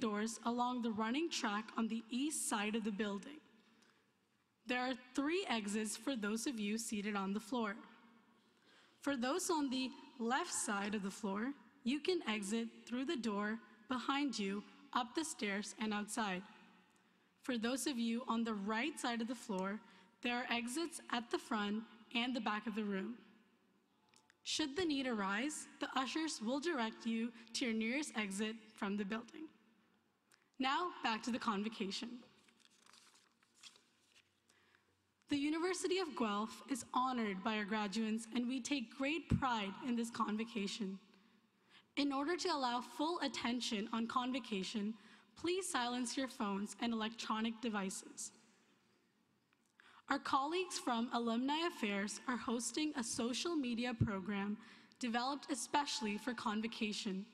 doors along the running track on the east side of the building. There are 3 exits for those of you seated on the floor. For those on the left side of the floor, you can exit through the door behind you, up the stairs, and outside. For those of you on the right side of the floor, there are exits at the front and the back of the room. Should the need arise, the ushers will direct you to your nearest exit from the building. Now, back to the convocation. The University of Guelph is honored by our graduates, and we take great pride in this convocation. In order to allow full attention on convocation, please silence your phones and electronic devices. Our colleagues from Alumni Affairs are hosting a social media program developed especially for convocation.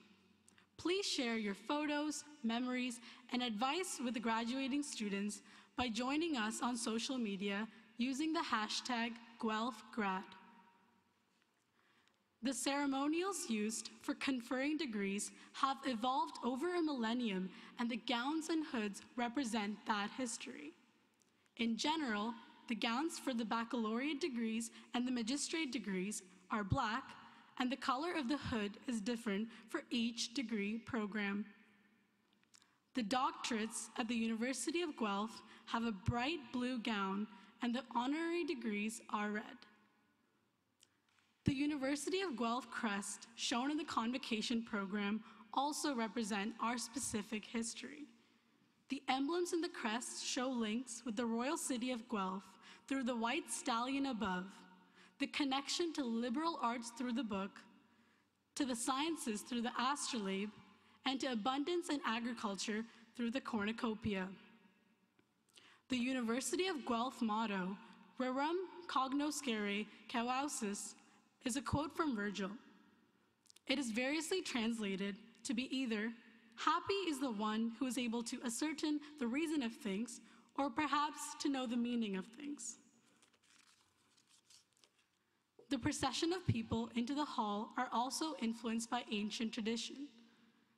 Please share your photos, memories, and advice with the graduating students by joining us on social media using the hashtag #GuelphGrad. The ceremonials used for conferring degrees have evolved over a millennium, and the gowns and hoods represent that history. In general, the gowns for the baccalaureate degrees and the magistrate degrees are black, and the color of the hood is different for each degree program. The doctorates at the University of Guelph have a bright blue gown, and the honorary degrees are red. The University of Guelph crest, shown in the convocation program, also represent our specific history. The emblems in the crest show links with the royal city of Guelph through the white stallion above, the connection to liberal arts through the book, to the sciences through the astrolabe, and to abundance and agriculture through the cornucopia. The University of Guelph motto, Rerum cognoscere causis, is a quote from Virgil. It is variously translated to be either, happy is the one who is able to ascertain the reason of things, or perhaps to know the meaning of things. The procession of people into the hall are also influenced by ancient tradition.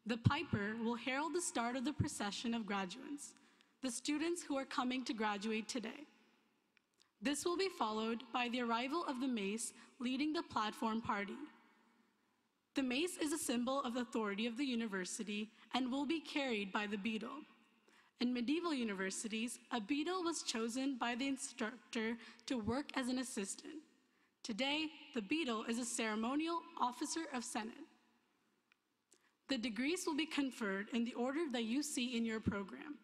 The piper will herald the start of the procession of graduates, the students who are coming to graduate today. This will be followed by the arrival of the mace leading the platform party. The mace is a symbol of the authority of the university and will be carried by the beadle. In medieval universities, a beadle was chosen by the instructor to work as an assistant. Today, the beadle is a ceremonial officer of Senate. The degrees will be conferred in the order that you see in your program.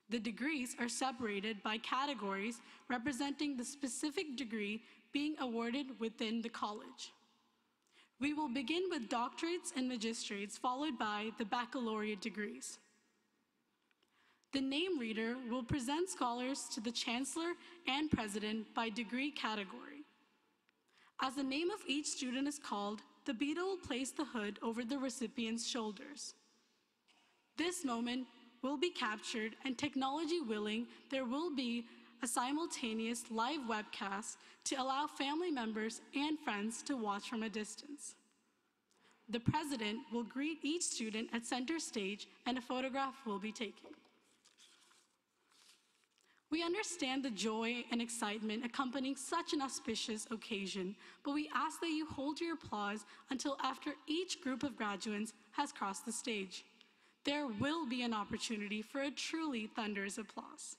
The degrees are separated by categories representing the specific degree being awarded within the college. We will begin with doctorates and magistrates, followed by the baccalaureate degrees. The name reader will present scholars to the chancellor and president by degree category. As the name of each student is called, the beadle will place the hood over the recipient's shoulders. This moment will be captured, and technology willing, there will be a simultaneous live webcast to allow family members and friends to watch from a distance. The president will greet each student at center stage, and a photograph will be taken. We understand the joy and excitement accompanying such an auspicious occasion, but we ask that you hold your applause until after each group of graduates has crossed the stage. There will be an opportunity for a truly thunderous applause.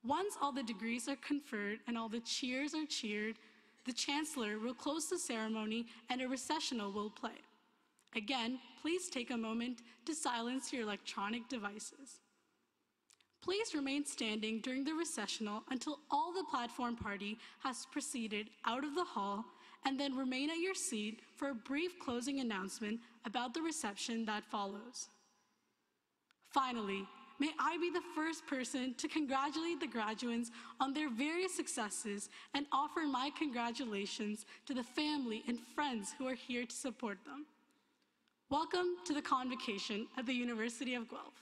Once all the degrees are conferred and all the cheers are cheered, the chancellor will close the ceremony and a recessional will play. Again, please take a moment to silence your electronic devices. Please remain standing during the recessional until all the platform party has proceeded out of the hall, and then remain at your seat for a brief closing announcement about the reception that follows. Finally, may I be the first person to congratulate the graduates on their various successes and offer my congratulations to the family and friends who are here to support them. Welcome to the Convocation at the University of Guelph.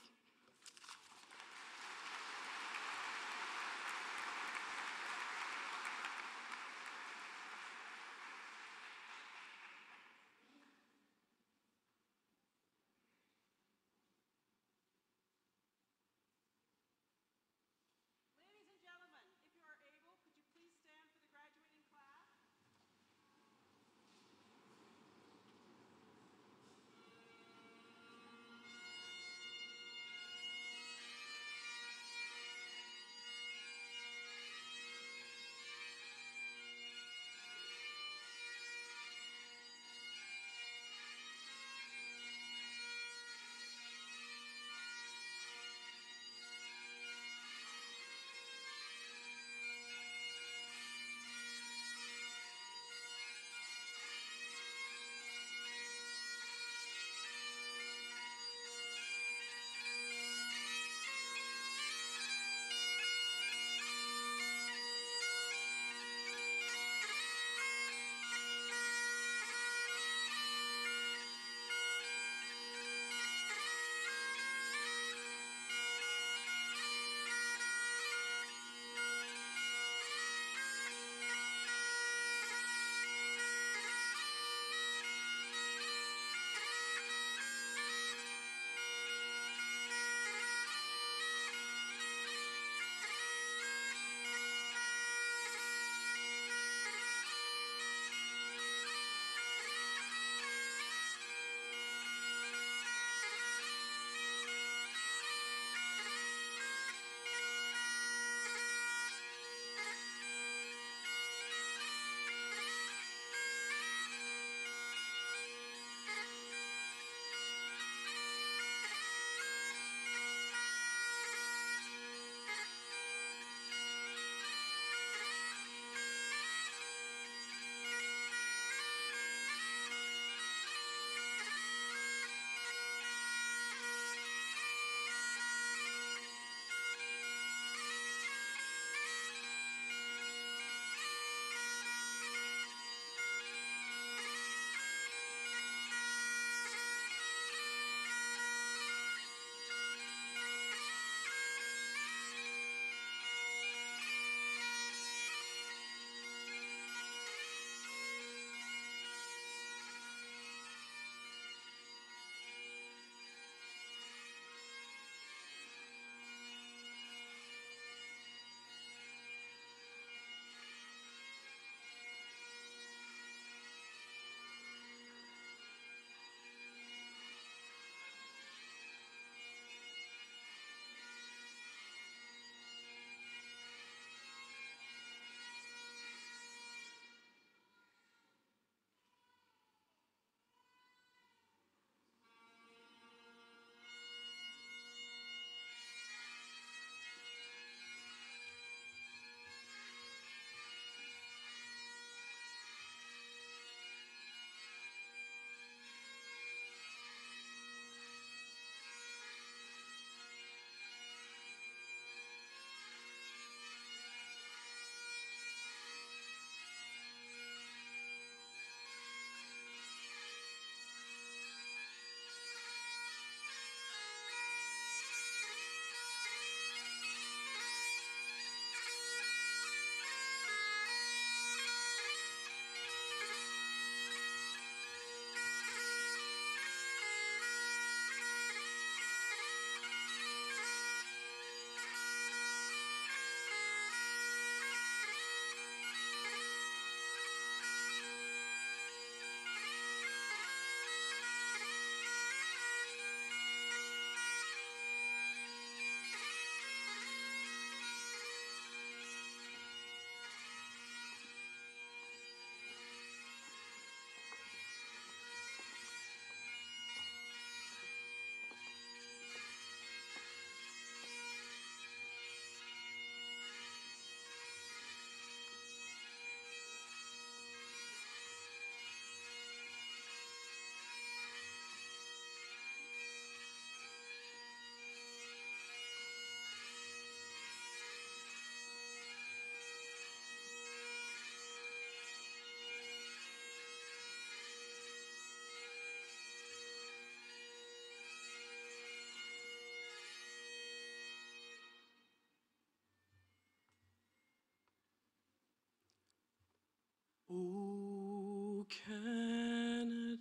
O Canada,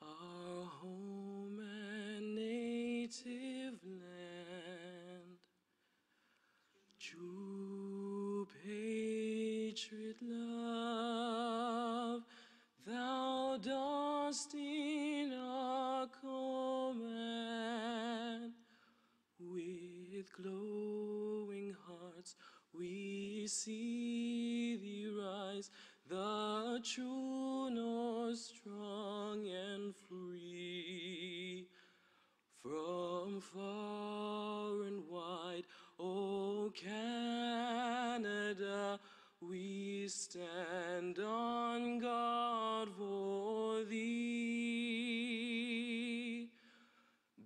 our home and native land, true patriot love, thou dost in our command. With glowing hearts we see thee rise, the true North, strong and free. From far and wide, O Canada, we stand on guard for thee.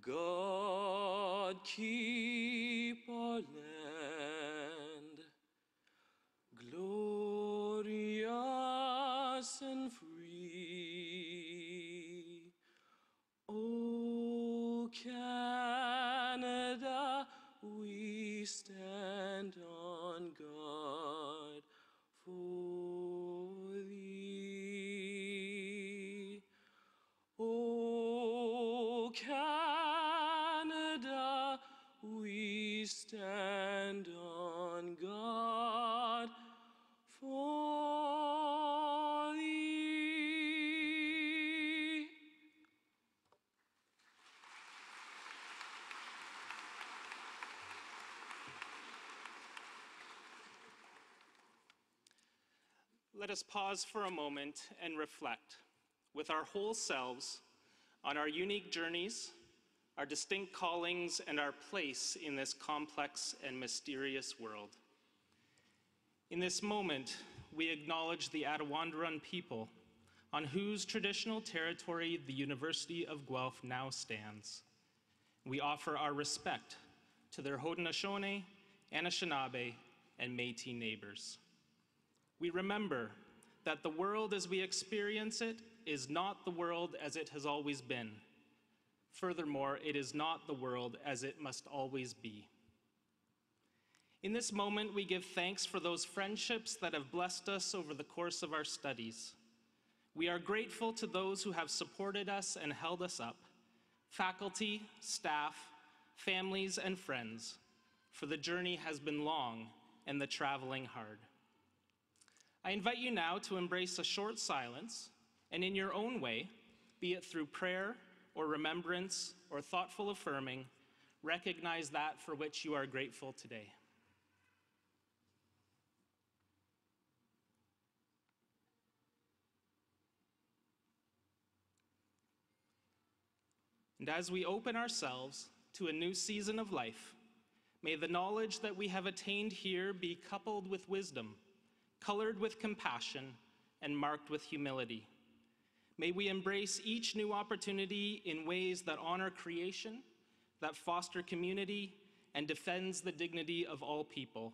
God keep our land glorious and free. O Canada, we stand on guard for thee. O Canada, we stand on guard for thee. Let us pause for a moment and reflect with our whole selves on our unique journeys, our distinct callings, and our place in this complex and mysterious world. In this moment, we acknowledge the Attawandaron people on whose traditional territory the University of Guelph now stands. We offer our respect to their Haudenosaunee, Anishinaabe, and Métis neighbors. We remember that the world as we experience it is not the world as it has always been. Furthermore, it is not the world as it must always be. In this moment, we give thanks for those friendships that have blessed us over the course of our studies. We are grateful to those who have supported us and held us up, faculty, staff, families, and friends, for the journey has been long and the traveling hard. I invite you now to embrace a short silence, and in your own way, be it through prayer or remembrance or thoughtful affirming, recognize that for which you are grateful today. And as we open ourselves to a new season of life, may the knowledge that we have attained here be coupled with wisdom, colored with compassion, and marked with humility. May we embrace each new opportunity in ways that honor creation, that foster community, and defends the dignity of all people.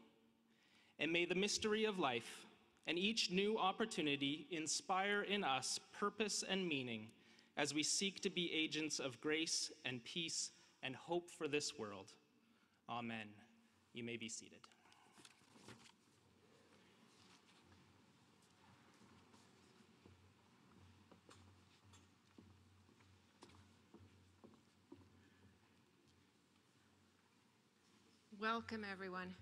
And may the mystery of life and each new opportunity inspire in us purpose and meaning as we seek to be agents of grace and peace and hope for this world. Amen. You may be seated. Welcome, everyone.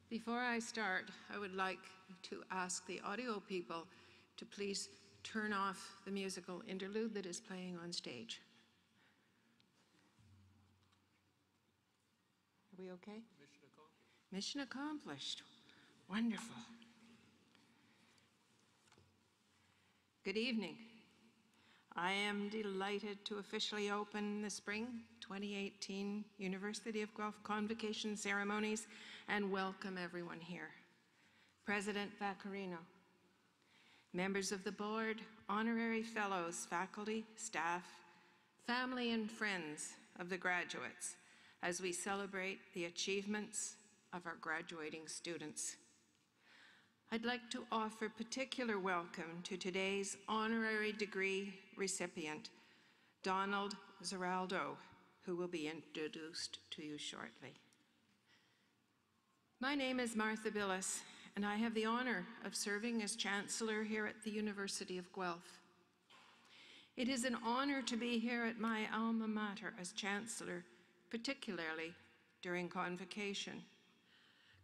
Before I start, I would like to ask the audio people to please turn off the musical interlude that is playing on stage. Are we okay? Mission accomplished. Mission accomplished. Wonderful. Good evening. I am delighted to officially open the spring 2018 University of Guelph Convocation ceremonies and welcome everyone here. President Vaccarino, members of the board, honorary fellows, faculty, staff, family and friends of the graduates, as we celebrate the achievements of our graduating students. I'd like to offer particular welcome to today's honorary degree recipient, Donald Zeraldo, who will be introduced to you shortly. My name is Martha Billis, and I have the honor of serving as Chancellor here at the University of Guelph. It is an honor to be here at my alma mater as Chancellor, particularly during Convocation.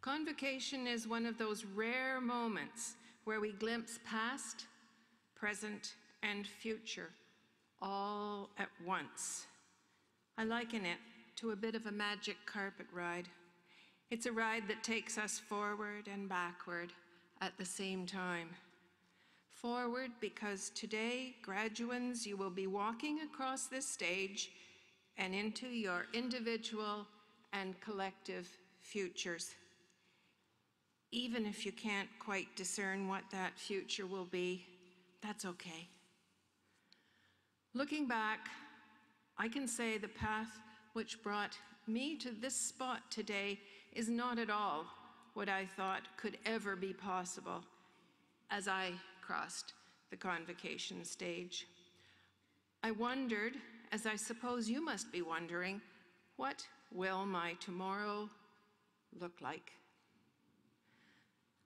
Convocation is one of those rare moments where we glimpse past, present, and future all at once. I liken it to a bit of a magic carpet ride. It's a ride that takes us forward and backward at the same time. Forward because today, graduands, you will be walking across this stage and into your individual and collective futures. Even if you can't quite discern what that future will be, that's okay. Looking back, I can say the path which brought me to this spot today is not at all what I thought could ever be possible as I crossed the Convocation stage. I wondered, as I suppose you must be wondering, what will my tomorrow look like?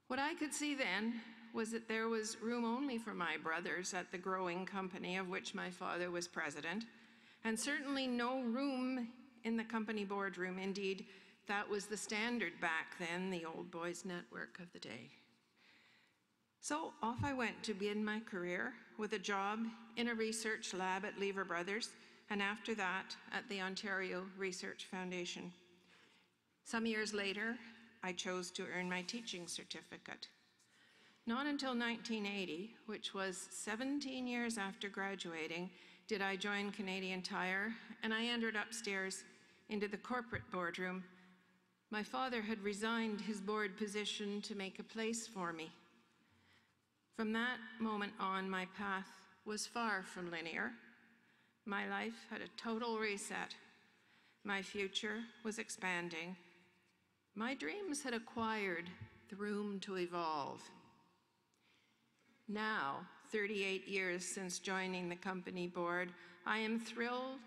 What I could see then was that there was room only for my brothers at the growing company of which my father was president, and certainly no room in the company boardroom. Indeed, that was the standard back then, the old boys network of the day. So off I went to begin my career with a job in a research lab at Lever Brothers, and after that at the Ontario Research Foundation. Some years later, I chose to earn my teaching certificate. Not until 1980, which was 17 years after graduating, did I join Canadian Tire, and I entered upstairs into the corporate boardroom. My father had resigned his board position to make a place for me. From that moment on, my path was far from linear. My life had a total reset. My future was expanding. My dreams had acquired the room to evolve. Now, 38 years since joining the company board, I am thrilled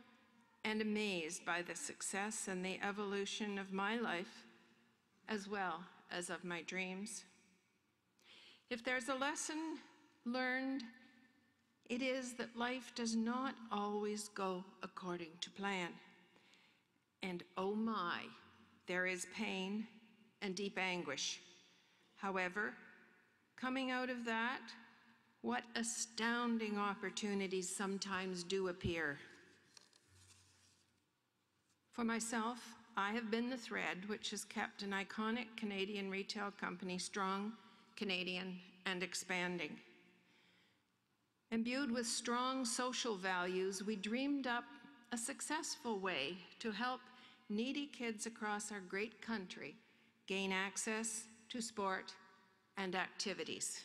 and amazed by the success and the evolution of my life, as well as of my dreams. If there's a lesson learned, it is that life does not always go according to plan. And oh my, there is pain and deep anguish. However, coming out of that, what astounding opportunities sometimes do appear. For myself, I have been the thread which has kept an iconic Canadian retail company strong, Canadian, and expanding. Imbued with strong social values, we dreamed up a successful way to help needy kids across our great country gain access to sport and activities.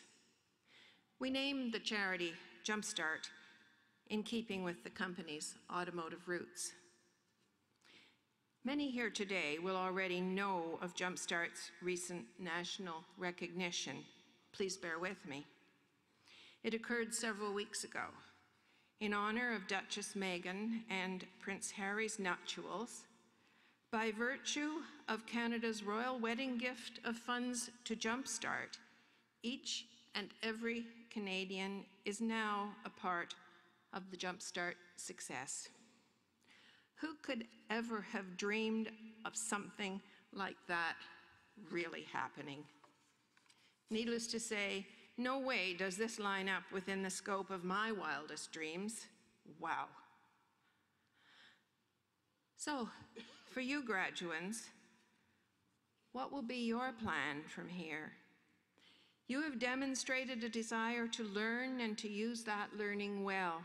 We named the charity Jumpstart in keeping with the company's automotive roots. Many here today will already know of Jumpstart's recent national recognition. Please bear with me. It occurred several weeks ago in honor of Duchess Meghan and Prince Harry's nuptials. By virtue of Canada's royal wedding gift of funds to Jumpstart, each and every Canadian is now a part of the Jumpstart success. Who could ever have dreamed of something like that really happening? Needless to say, no way does this line up within the scope of my wildest dreams. Wow. So, for you graduands, what will be your plan from here? You have demonstrated a desire to learn and to use that learning well.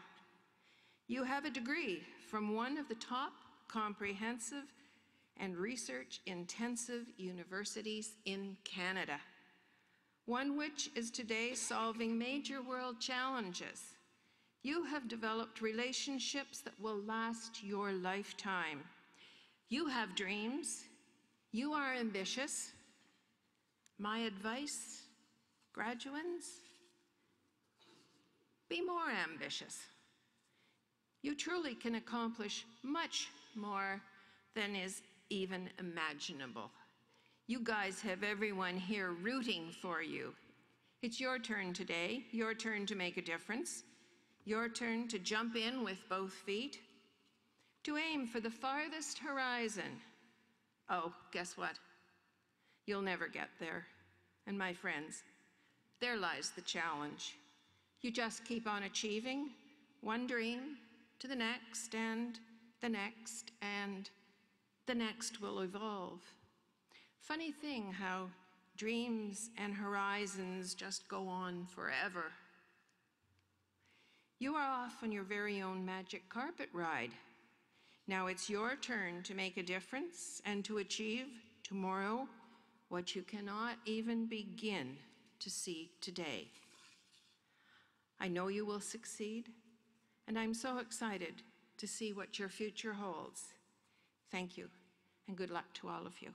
You have a degree from one of the top comprehensive and research-intensive universities in Canada, one which is today solving major world challenges. You have developed relationships that will last your lifetime. You have dreams. You are ambitious. My advice, graduands, be more ambitious. You truly can accomplish much more than is even imaginable. You guys have everyone here rooting for you. It's your turn today, your turn to make a difference, your turn to jump in with both feet, to aim for the farthest horizon. Oh, guess what? You'll never get there. And my friends, there lies the challenge. You just keep on achieving, one dream to the next, and the next, and the next will evolve. Funny thing how dreams and horizons just go on forever. You are off on your very own magic carpet ride. Now it's your turn to make a difference and to achieve tomorrow what you cannot even begin to see today. I know you will succeed, and I'm so excited to see what your future holds. Thank you, and good luck to all of you.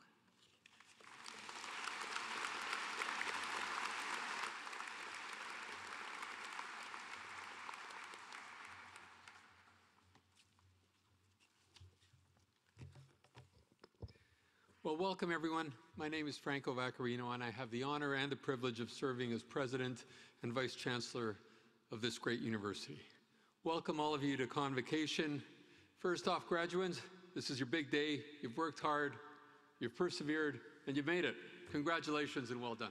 Well, welcome everyone. My name is Franco Vaccarino, and I have the honor and the privilege of serving as President and Vice Chancellor of this great university. Welcome all of you to Convocation. First off, graduates, this is your big day. You've worked hard, you've persevered, and you've made it. Congratulations and well done.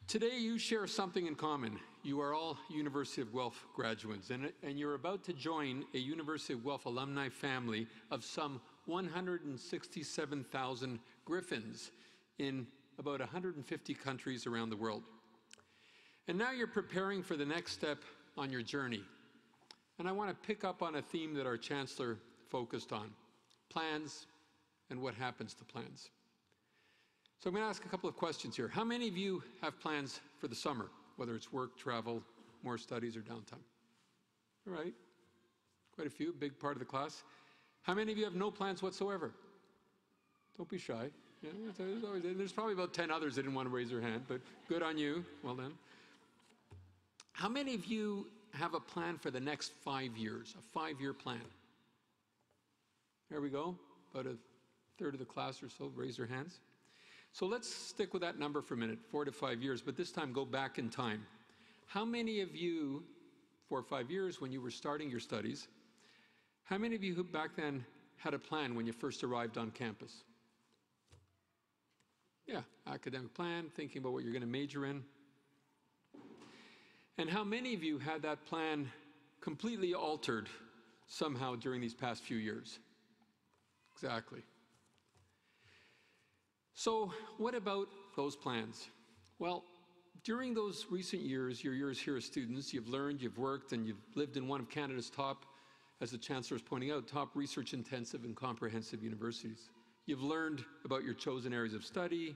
Today you share something in common. You are all University of Guelph graduates, and you're about to join a University of Guelph alumni family of some 167,000 Griffins in about 150 countries around the world. And now you're preparing for the next step on your journey. And I want to pick up on a theme that our Chancellor focused on: plans and what happens to plans. So I'm going to ask a couple of questions here. How many of you have plans for the summer, whether it's work, travel, more studies, or downtime? All right, quite a few, big part of the class. How many of you have no plans whatsoever? Don't be shy. Yeah, there's probably about 10 others that didn't want to raise their hand, but good on you. Well done. How many of you have a plan for the next 5 years, a 5-year plan? There we go. About a third of the class or so raise their hands. So let's stick with that number for a minute, 4 to 5 years, but this time go back in time. How many of you, 4 or 5 years when you were starting your studies, how many of you who back then had a plan when you first arrived on campus? Yeah, academic plan, thinking about what you're going to major in. And how many of you had that plan completely altered somehow during these past few years? Exactly. So what about those plans? Well, during those recent years, your years here as students, you've learned, you've worked, and you've lived in one of Canada's top, as the Chancellor is pointing out, top research-intensive and comprehensive universities. You've learned about your chosen areas of study,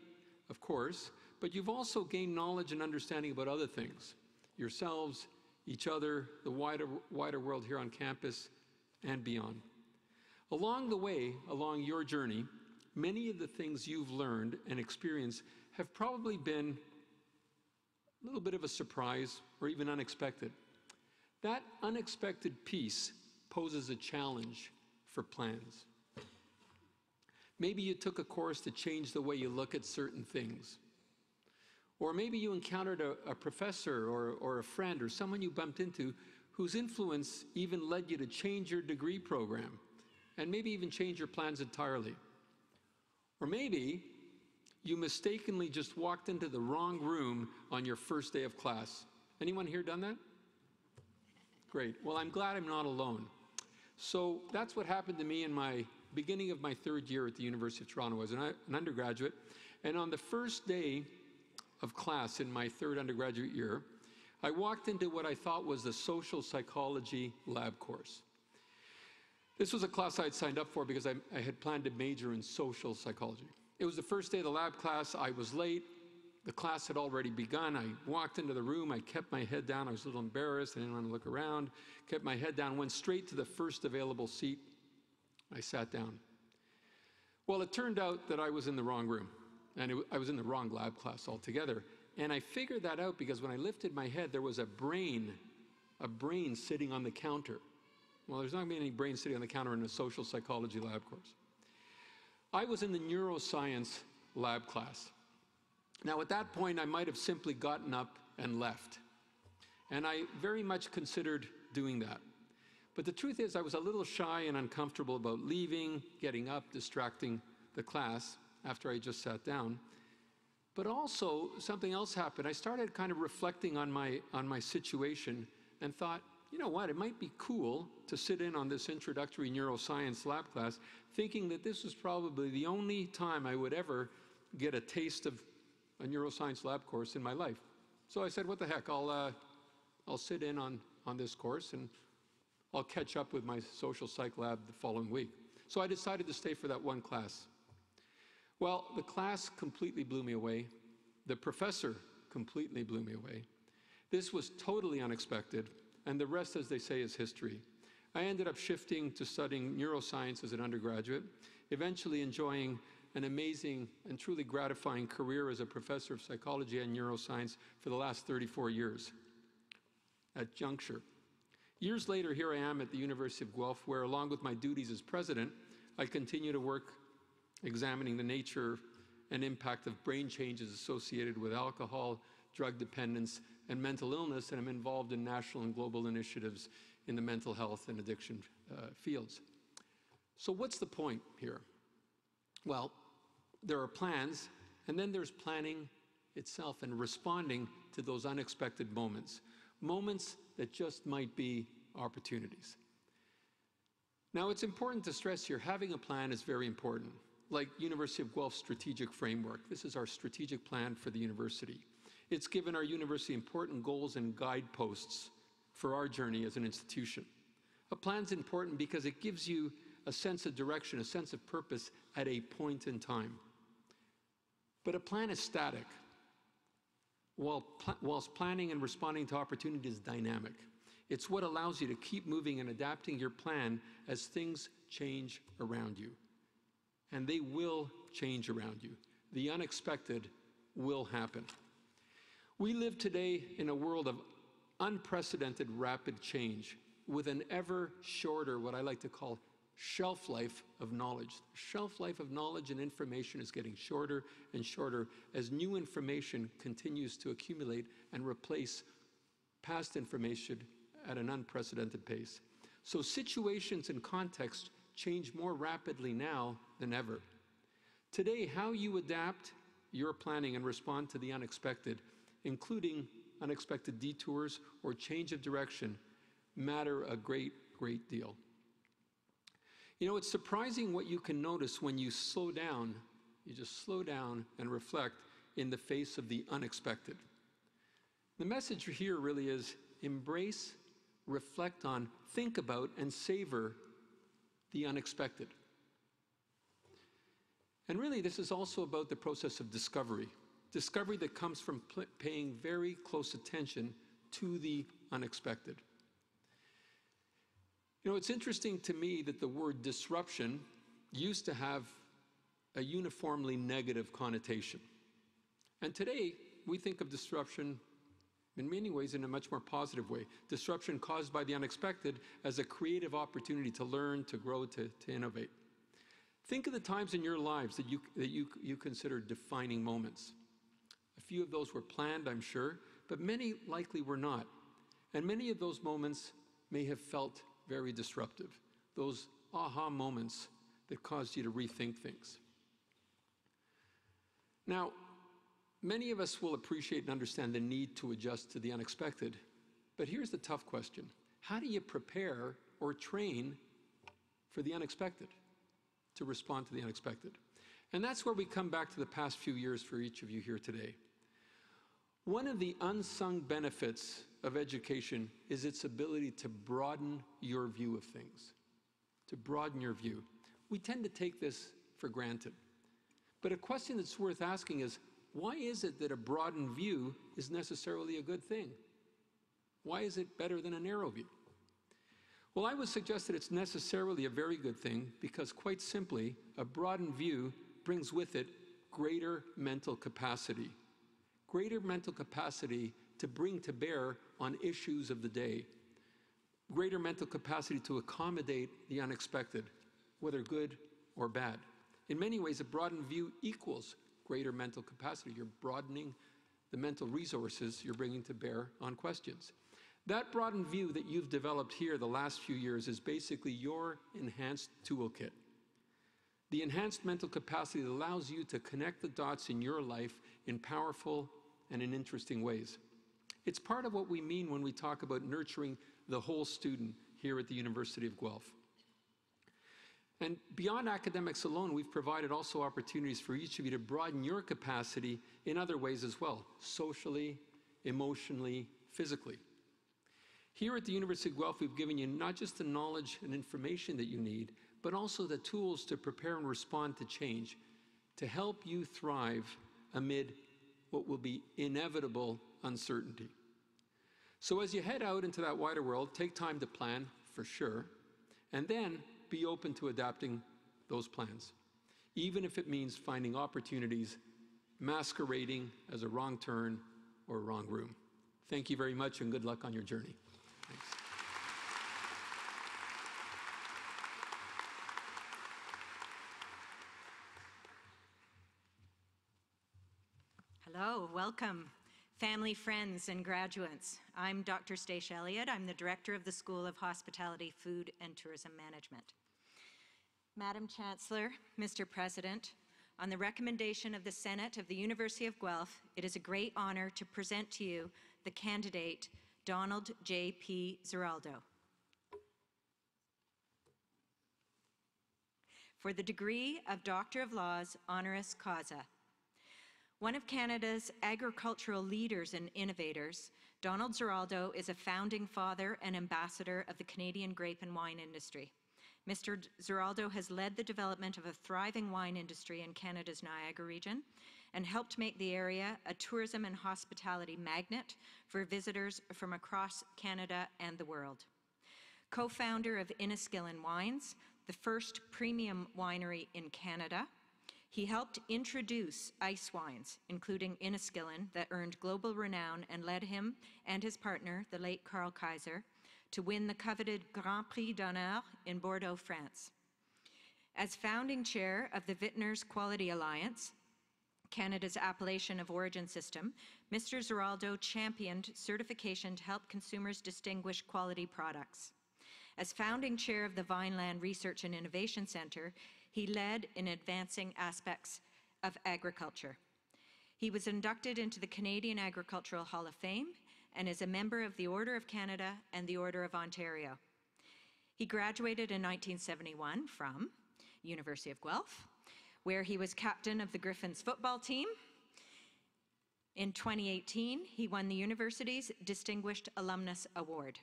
of course, but you've also gained knowledge and understanding about other things, yourselves, each other, the wider world here on campus, and beyond. Along the way, along your journey, many of the things you've learned and experienced have probably been a little bit of a surprise or even unexpected. That unexpected piece poses a challenge for plans. Maybe you took a course to change the way you look at certain things. Or maybe you encountered a professor or a friend or someone you bumped into whose influence even led you to change your degree program and maybe even change your plans entirely. Or maybe you mistakenly just walked into the wrong room on your first day of class. Anyone here done that? Great. Well, I'm glad I'm not alone. So that's what happened to me in my beginning of my 3rd year at the University of Toronto as an undergraduate. And on the first day of class in my 3rd undergraduate year, I walked into what I thought was the social psychology lab course. This was a class I had signed up for because I had planned to major in social psychology. It was the first day of the lab class. I was late. The class had already begun. I walked into the room. I kept my head down. I was a little embarrassed. I didn't want to look around. Kept my head down, went straight to the first available seat. I sat down. Well, it turned out that I was in the wrong room, and I was in the wrong lab class altogether. And I figured that out because when I lifted my head, there was a brain sitting on the counter. Well, there's not going to be any brain sitting on the counter in a social psychology lab course. I was in the neuroscience lab class. Now, at that point, I might have simply gotten up and left. And I very much considered doing that. But the truth is, I was a little shy and uncomfortable about leaving, getting up, distracting the class after I just sat down. But also, something else happened. I started kind of reflecting on my situation and thought, you know what, it might be cool to sit in on this introductory neuroscience lab class, thinking that this was probably the only time I would ever get a taste of a neuroscience lab course in my life. So I said, what the heck, I'll sit in on this course and I'll catch up with my social psych lab the following week. So I decided to stay for that one class. Well, the class completely blew me away. The professor completely blew me away. This was totally unexpected, and the rest, as they say, is history. I ended up shifting to studying neuroscience as an undergraduate, eventually enjoying an amazing and truly gratifying career as a professor of psychology and neuroscience for the last 34 years at Juncture. Years later, here I am at the University of Guelph, where along with my duties as president, I continue to work examining the nature and impact of brain changes associated with alcohol, drug dependence, and mental illness, and I'm involved in national and global initiatives in the mental health and addiction fields. So what's the point here? Well, there are plans, and then there's planning itself and responding to those unexpected moments that just might be opportunities. Now, it's important to stress here, having a plan is very important. Like University of Guelph's strategic framework. This is our strategic plan for the university. It's given our university important goals and guideposts for our journey as an institution. A plan's important because it gives you a sense of direction, a sense of purpose at a point in time. But a plan is static, whilst planning and responding to opportunity is dynamic. It's what allows you to keep moving and adapting your plan as things change around you. And they will change around you. The unexpected will happen. We live today in a world of unprecedented rapid change with an ever shorter, what I like to call, shelf life of knowledge. The shelf life of knowledge and information is getting shorter and shorter as new information continues to accumulate and replace past information at an unprecedented pace. So situations and contexts change more rapidly now than ever. Today, how you adapt your planning and respond to the unexpected, including unexpected detours or change of direction, matter a great, great deal. You know, it's surprising what you can notice when you slow down, you just slow down and reflect in the face of the unexpected. The message here really is embrace, reflect on, think about, and savor the unexpected. And really, this is also about the process of discovery that comes from paying very close attention to the unexpected. You know, it's interesting to me that the word disruption used to have a uniformly negative connotation. And today, we think of disruption in many ways in a much more positive way. Disruption caused by the unexpected as a creative opportunity to learn, to grow, to innovate. Think of the times in your lives that you consider defining moments. A few of those were planned, I'm sure, but many likely were not. And many of those moments may have felt very disruptive. Those aha moments that caused you to rethink things. Now, many of us will appreciate and understand the need to adjust to the unexpected, but here's the tough question. How do you prepare or train for the unexpected, to respond to the unexpected? And that's where we come back to the past few years for each of you here today. One of the unsung benefits of education is its ability to broaden your view of things, to broaden your view. We tend to take this for granted. But a question that's worth asking is, why is it that a broadened view is necessarily a good thing? Why is it better than a narrow view? Well, I would suggest that it's necessarily a very good thing because, quite simply, a broadened view brings with it greater mental capacity, greater mental capacity to bring to bear on issues of the day, greater mental capacity to accommodate the unexpected, whether good or bad. In many ways, a broadened view equals greater mental capacity. You're broadening the mental resources you're bringing to bear on questions. That broadened view that you've developed here the last few years is basically your enhanced toolkit. The enhanced mental capacity that allows you to connect the dots in your life in powerful and in interesting ways. It's part of what we mean when we talk about nurturing the whole student here at the University of Guelph. And beyond academics alone, we've provided also opportunities for each of you to broaden your capacity in other ways as well, socially, emotionally, physically. Here at the University of Guelph, we've given you not just the knowledge and information that you need, but also the tools to prepare and respond to change, to help you thrive amid what will be inevitable uncertainty. So as you head out into that wider world, take time to plan, for sure, and then be open to adapting those plans, even if it means finding opportunities masquerading as a wrong turn or a wrong room. Thank you very much, and good luck on your journey. Thanks. Hello, welcome, family, friends, and graduates. I'm Dr. Stacia Elliott. I'm the Director of the School of Hospitality, Food, and Tourism Management. Madam Chancellor, Mr. President, on the recommendation of the Senate of the University of Guelph, it is a great honor to present to you the candidate, Donald J.P. Ziraldo, for the degree of Doctor of Laws, honoris causa. One of Canada's agricultural leaders and innovators, Donald Ziraldo is a founding father and ambassador of the Canadian grape and wine industry. Mr. Ziraldo has led the development of a thriving wine industry in Canada's Niagara region and helped make the area a tourism and hospitality magnet for visitors from across Canada and the world. Co-founder of Inniskillin Wines, the first premium winery in Canada, he helped introduce ice wines, including Inniskillin, that earned global renown and led him and his partner, the late Carl Kaiser, to win the coveted Grand Prix d'Honneur in Bordeaux, France. As founding chair of the Vintners Quality Alliance, Canada's appellation of origin system, Mr. Ziraldo championed certification to help consumers distinguish quality products. As founding chair of the Vineland Research and Innovation Centre, he led in advancing aspects of agriculture. He was inducted into the Canadian Agricultural Hall of Fame and is a member of the Order of Canada and the Order of Ontario. He graduated in 1971 from University of Guelph, where he was captain of the Griffins football team. In 2018, he won the university's Distinguished Alumnus Award.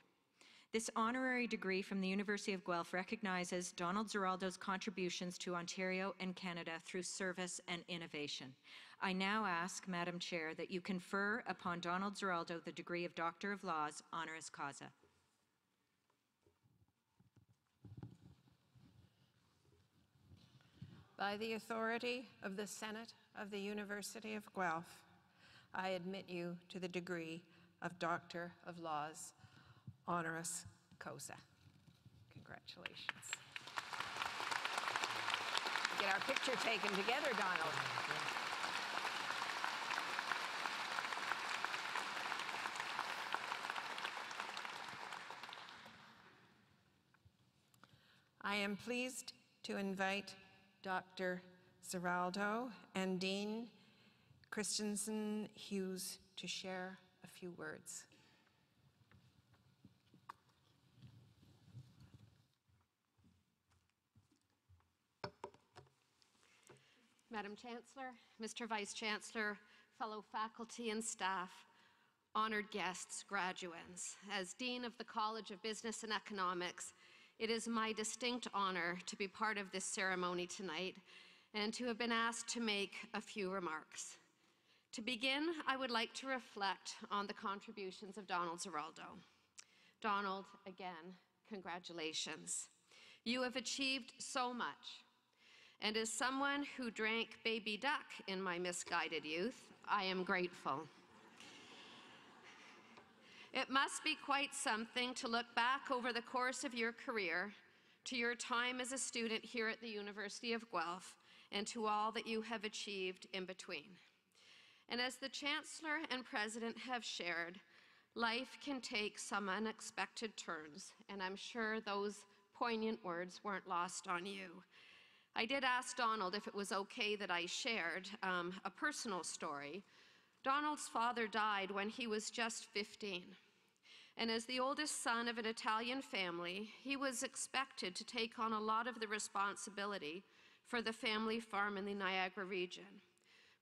This honorary degree from the University of Guelph recognizes Donald Ziraldo's contributions to Ontario and Canada through service and innovation. I now ask, Madam Chair, that you confer upon Donald Ziraldo the degree of Doctor of Laws, honoris causa. By the authority of the Senate of the University of Guelph, I admit you to the degree of Doctor of Laws, honoris causa. Congratulations. Get our picture taken together, Donald. I am pleased to invite Dr. Ziraldo and Dean Christensen Hughes to share a few words. Madam Chancellor, Mr. Vice Chancellor, fellow faculty and staff, honored guests, graduates, as Dean of the College of Business and Economics, it is my distinct honor to be part of this ceremony tonight and to have been asked to make a few remarks. To begin, I would like to reflect on the contributions of Donald Ziraldo. Donald, again, congratulations. You have achieved so much. And as someone who drank baby duck in my misguided youth, I am grateful. It must be quite something to look back over the course of your career to your time as a student here at the University of Guelph and to all that you have achieved in between. And as the Chancellor and President have shared, life can take some unexpected turns, and I'm sure those poignant words weren't lost on you. I did ask Donald if it was okay that I shared a personal story. Donald's father died when he was just 15. And as the oldest son of an Italian family, he was expected to take on a lot of the responsibility for the family farm in the Niagara region.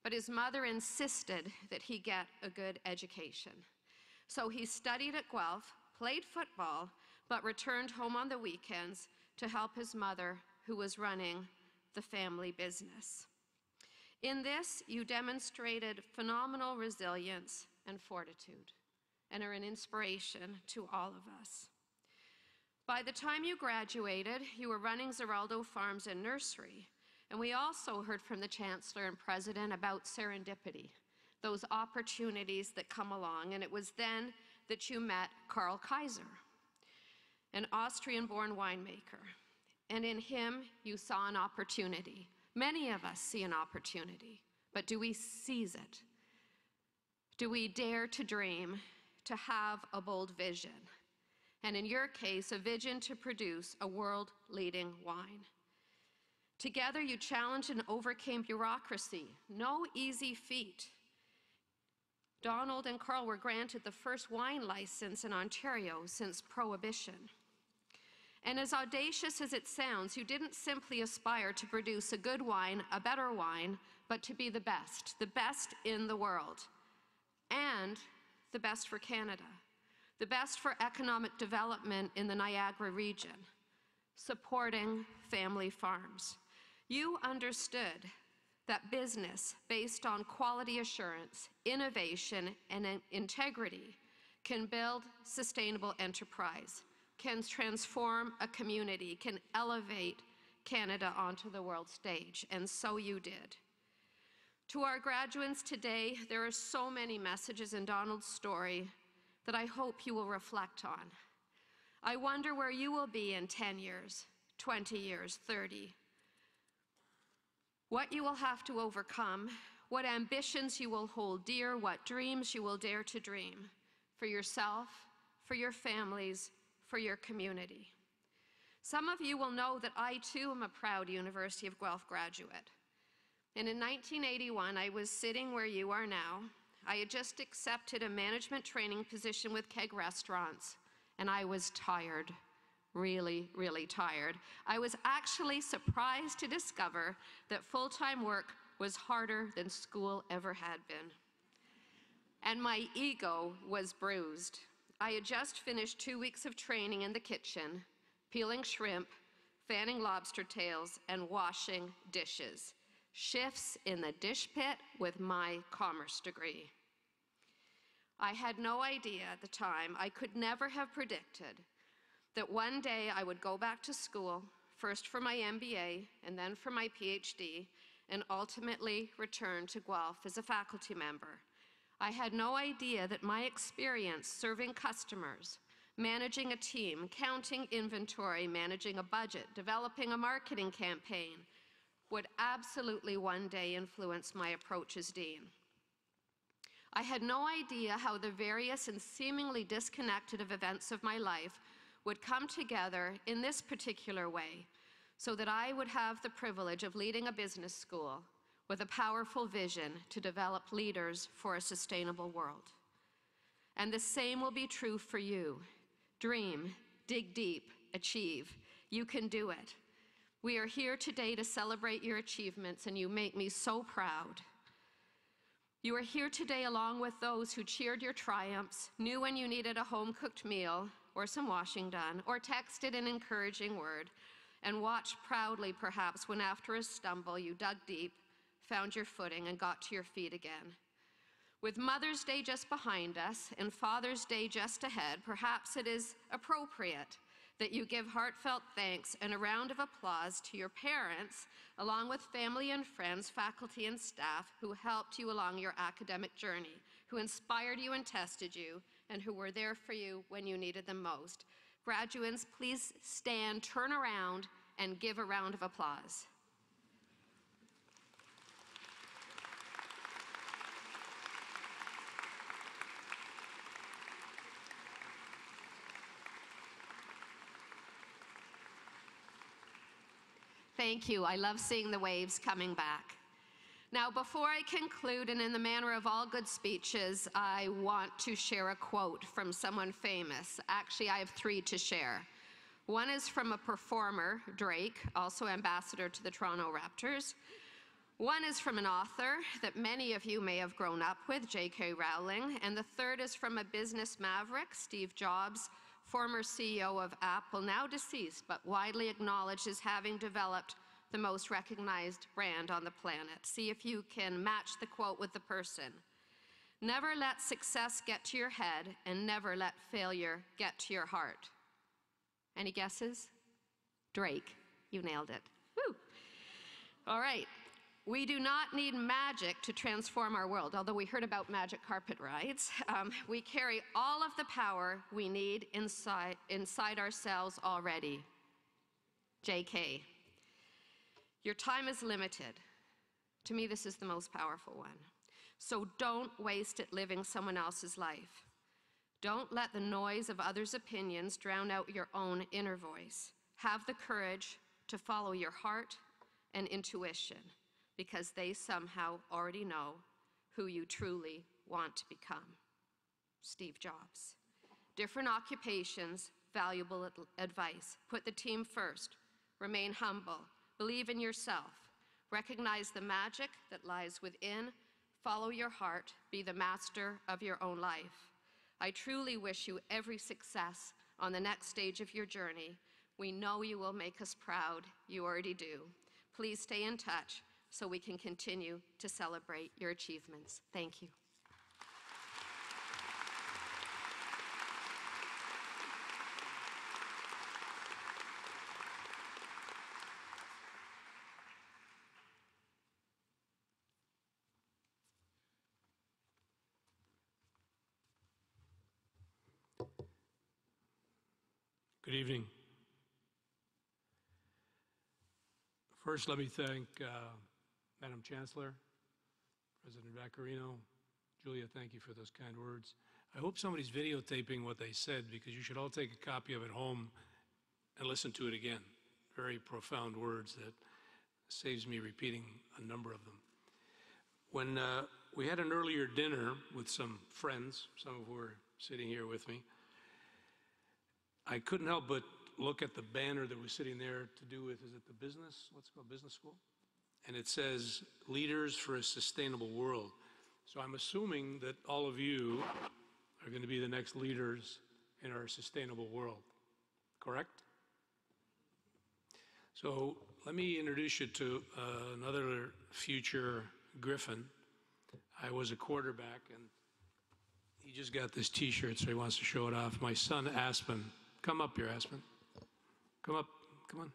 But his mother insisted that he get a good education. So he studied at Guelph, played football, but returned home on the weekends to help his mother, who was running the family business. In this, you demonstrated phenomenal resilience and fortitude, and are an inspiration to all of us. By the time you graduated, you were running Zeraldo Farms and Nursery, and we also heard from the Chancellor and President about serendipity, those opportunities that come along, and it was then that you met Karl Kaiser, an Austrian-born winemaker, and in him you saw an opportunity. Many of us see an opportunity, but do we seize it? Do we dare to dream, to have a bold vision? And in your case, a vision to produce a world-leading wine. Together, you challenged and overcame bureaucracy. No easy feat. Donald and Karl were granted the first wine license in Ontario since Prohibition. And as audacious as it sounds, you didn't simply aspire to produce a good wine, a better wine, but to be the best in the world, and the best for Canada, the best for economic development in the Niagara region, supporting family farms. You understood that business based on quality assurance, innovation, and integrity can build sustainable enterprise, can transform a community, can elevate Canada onto the world stage, and so you did. To our graduates today, there are so many messages in Donald's story that I hope you will reflect on. I wonder where you will be in 10 years, 20 years, 30. What you will have to overcome, what ambitions you will hold dear, what dreams you will dare to dream for yourself, for your families, for your community. Some of you will know that I too am a proud University of Guelph graduate. And in 1981, I was sitting where you are now. I had just accepted a management training position with Keg Restaurants, and I was tired, really, really tired. I was actually surprised to discover that full-time work was harder than school ever had been. And my ego was bruised. I had just finished 2 weeks of training in the kitchen, peeling shrimp, fanning lobster tails, and washing dishes. Shifts in the dish pit with my commerce degree. I had no idea at the time, I could never have predicted that one day I would go back to school, first for my MBA and then for my PhD, and ultimately return to Guelph as a faculty member. I had no idea that my experience serving customers, managing a team, counting inventory, managing a budget, developing a marketing campaign, would absolutely one day influence my approach as dean. I had no idea how the various and seemingly disconnected events of my life would come together in this particular way, so that I would have the privilege of leading a business school with a powerful vision to develop leaders for a sustainable world. And the same will be true for you. Dream, dig deep, achieve. You can do it. We are here today to celebrate your achievements, and you make me so proud. You are here today along with those who cheered your triumphs, knew when you needed a home-cooked meal or some washing done, or texted an encouraging word, and watched proudly perhaps when after a stumble you dug deep, found your footing, and got to your feet again. With Mother's Day just behind us and Father's Day just ahead, perhaps it is appropriate that you give heartfelt thanks and a round of applause to your parents, along with family and friends, faculty and staff who helped you along your academic journey. who inspired you and tested you, and who were there for you when you needed them most. Graduates, please stand, turn around, and give a round of applause. Thank you. I love seeing the waves coming back. Now, before I conclude, and in the manner of all good speeches, I want to share a quote from someone famous. Actually, I have 3 to share. One is from a performer, Drake, also ambassador to the Toronto Raptors. One is from an author that many of you may have grown up with, J.K. Rowling. And the third is from a business maverick, Steve Jobs, former CEO of Apple, now deceased, but widely acknowledged as having developed the most recognized brand on the planet. See if you can match the quote with the person. Never let success get to your head, and never let failure get to your heart. Any guesses? Drake, you nailed it. Woo! All right. We do not need magic to transform our world, although we heard about magic carpet rides. We carry all of the power we need inside ourselves already. JK. Your time is limited. To me, this is the most powerful one. So don't waste it living someone else's life. Don't let the noise of others' opinions drown out your own inner voice. Have the courage to follow your heart and intuition, because they somehow already know who you truly want to become. Steve Jobs. Different occupations, valuable advice. Put the team first. Remain humble. Believe in yourself. Recognize the magic that lies within. Follow your heart. Be the master of your own life. I truly wish you every success on the next stage of your journey. We know you will make us proud. You already do. Please stay in touch so we can continue to celebrate your achievements. Thank you. Good evening. First, let me thank Madam Chancellor, President Vaccarino. Julia, thank you for those kind words. I hope somebody's videotaping what they said, because you should all take a copy of it home and listen to it again. Very profound words that saves me repeating a number of them. When we had an earlier dinner with some friends, some of who are sitting here with me, I couldn't help but look at the banner that was sitting there to do with, is it the business, what's it called, business school? And it says, Leaders for a Sustainable World. So I'm assuming that all of you are going to be the next leaders in our sustainable world, correct? So let me introduce you to another future Griffin. I was a quarterback, and he just got this T-shirt, so he wants to show it off. My son, Aspen. Come up here, Aspen. Come up. Come on.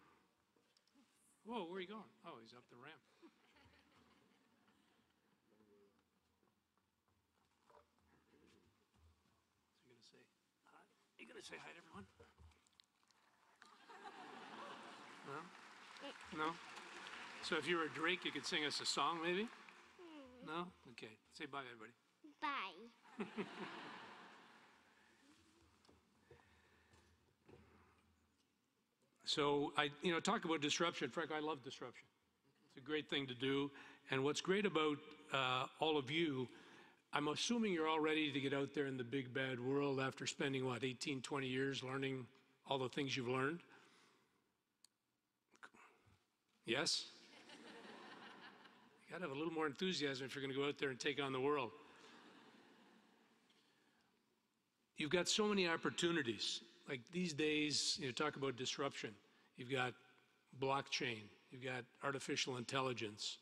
Whoa, where are you going? Oh, he's up the ramp. So you gonna say hi to everyone? No? No? So if you were Drake, you could sing us a song, maybe? No? Okay. Say bye, everybody. Bye. So talk about disruption. Frank, I love disruption. It's a great thing to do. And what's great about all of you, I'm assuming you're all ready to get out there in the big bad world after spending, 18, 20 years learning all the things you've learned? Yes? You gotta have a little more enthusiasm if you're gonna go out there and take on the world. You've got so many opportunities. Like these days, talk about disruption. You've got blockchain, you've got artificial intelligence,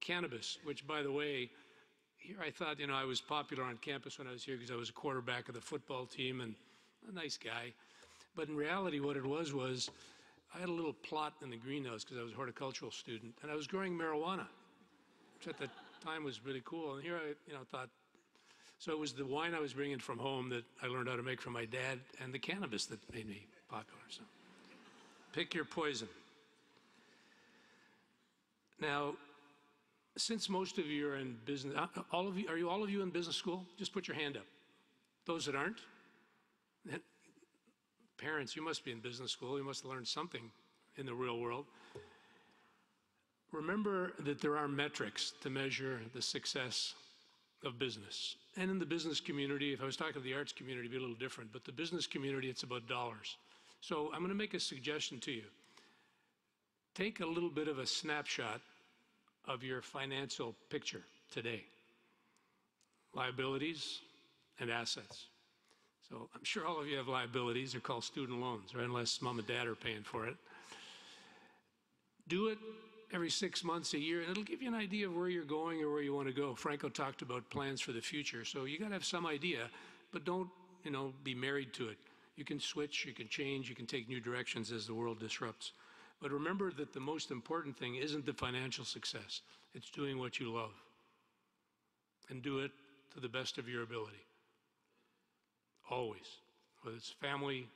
cannabis, which, by the way, here I thought, I was popular on campus when I was here because I was a quarterback of the football team and a nice guy. But in reality, what it was I had a little plot in the greenhouse because I was a horticultural student, and I was growing marijuana, which at the time was really cool. And here I, thought, So it was the wine I was bringing from home that I learned how to make from my dad, and the cannabis that made me popular. So pick your poison. Now, since most of you are in business, all of you in business school? Just put your hand up. Those that aren't? Parents, you must be in business school. You must have learned something in the real world. Remember that there are metrics to measure the success of business. And in the business community, if I was talking to the arts community, it'd be a little different, but the business community, it's about dollars. So I'm going to make a suggestion to you. Take a little bit of a snapshot of your financial picture today. Liabilities and assets. So I'm sure all of you have liabilities. They're called student loans, right? Unless mom and dad are paying for it. Do it every 6 months, a year, and it'll give you an idea of where you're going or where you want to go. Franco talked about plans for the future. So you got to have some idea, but don't, be married to it. You can switch, you can change, you can take new directions as the world disrupts. But remember that the most important thing isn't the financial success. It's doing what you love. And do it to the best of your ability. Always. Whether it's family,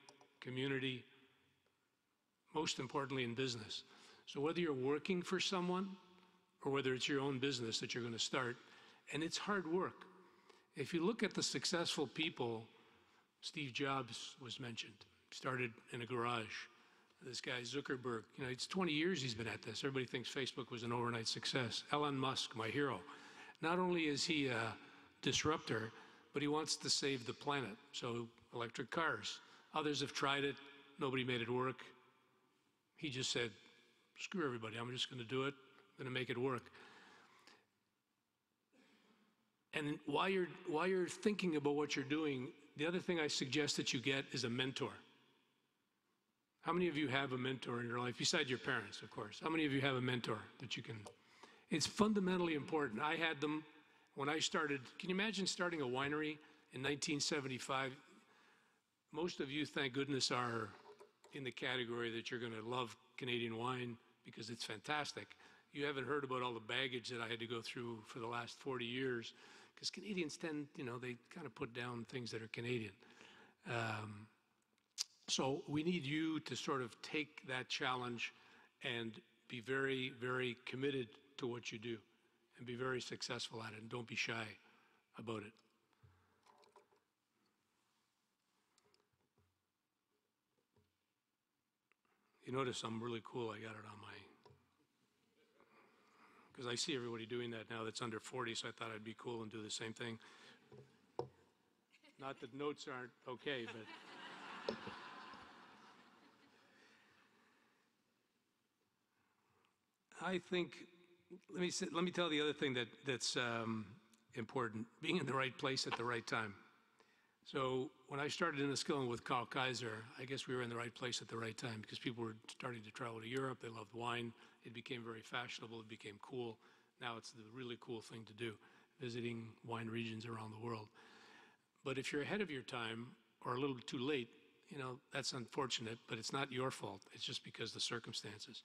community, most importantly in business. So whether you're working for someone or whether it's your own business that you're going to start, and it's hard work. If you look at the successful people, Steve Jobs was mentioned, started in a garage. This guy Zuckerberg, it's 20 years he's been at this. Everybody thinks Facebook was an overnight success. Elon Musk, my hero. Not only is he a disruptor, but he wants to save the planet. So electric cars. Others have tried it. Nobody made it work. He just said, screw everybody. I'm just going to do it. I'm going to make it work. And while you're thinking about what you're doing, the other thing I suggest that you get is a mentor. How many of you have a mentor in your life, besides your parents, of course? How many of you have a mentor that you can? It's fundamentally important. I had them when I started. Can you imagine starting a winery in 1975? Most of you, thank goodness, are in the category that you're going to love Canadian wine because it's fantastic. You haven't heard about all the baggage that I had to go through for the last 40 years because Canadians tend, they kind of put down things that are Canadian. So we need you to sort of take that challenge and be very, very committed to what you do and be very successful at it, and don't be shy about it. You notice I'm really cool. I got it on my, because I see everybody doing that now that's under 40, so I thought I'd be cool and do the same thing. Not that notes aren't okay, but. I think, let me tell the other thing that's important, being in the right place at the right time. So when I started in the skilling with Carl Kaiser, I guess we were in the right place at the right time because people were starting to travel to Europe. They loved wine. It became very fashionable. It became cool. Now it's the really cool thing to do, visiting wine regions around the world. But if you're ahead of your time or a little too late, that's unfortunate, but it's not your fault. It's just because of the circumstances.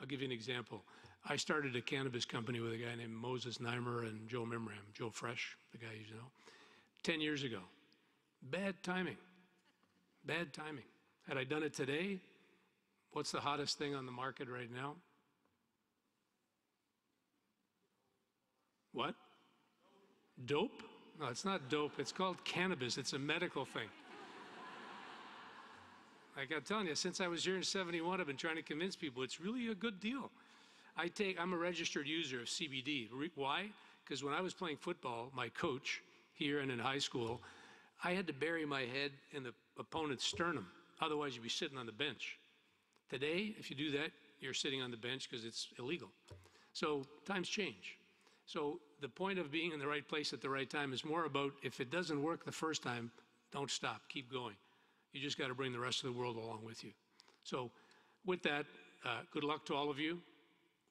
I'll give you an example. I started a cannabis company with a guy named Moses Neimer and Joe Mimram, Joe Fresh, the guy you know, 10 years ago. Bad timing. Bad timing. Had I done it today, what's the hottest thing on the market right now? What? Dope? No, it's not dope. It's called cannabis. It's a medical thing. Like I'm telling you, since I was here in 71, I've been trying to convince people it's really a good deal. I'm a registered user of CBD. Why? Because when I was playing football, my coach here and in high school, I had to bury my head in the opponent's sternum. Otherwise, you'd be sitting on the bench. Today, if you do that, you're sitting on the bench because it's illegal. So times change. So the point of being in the right place at the right time is more about if it doesn't work the first time, don't stop, keep going. You just got to bring the rest of the world along with you. So with that, good luck to all of you.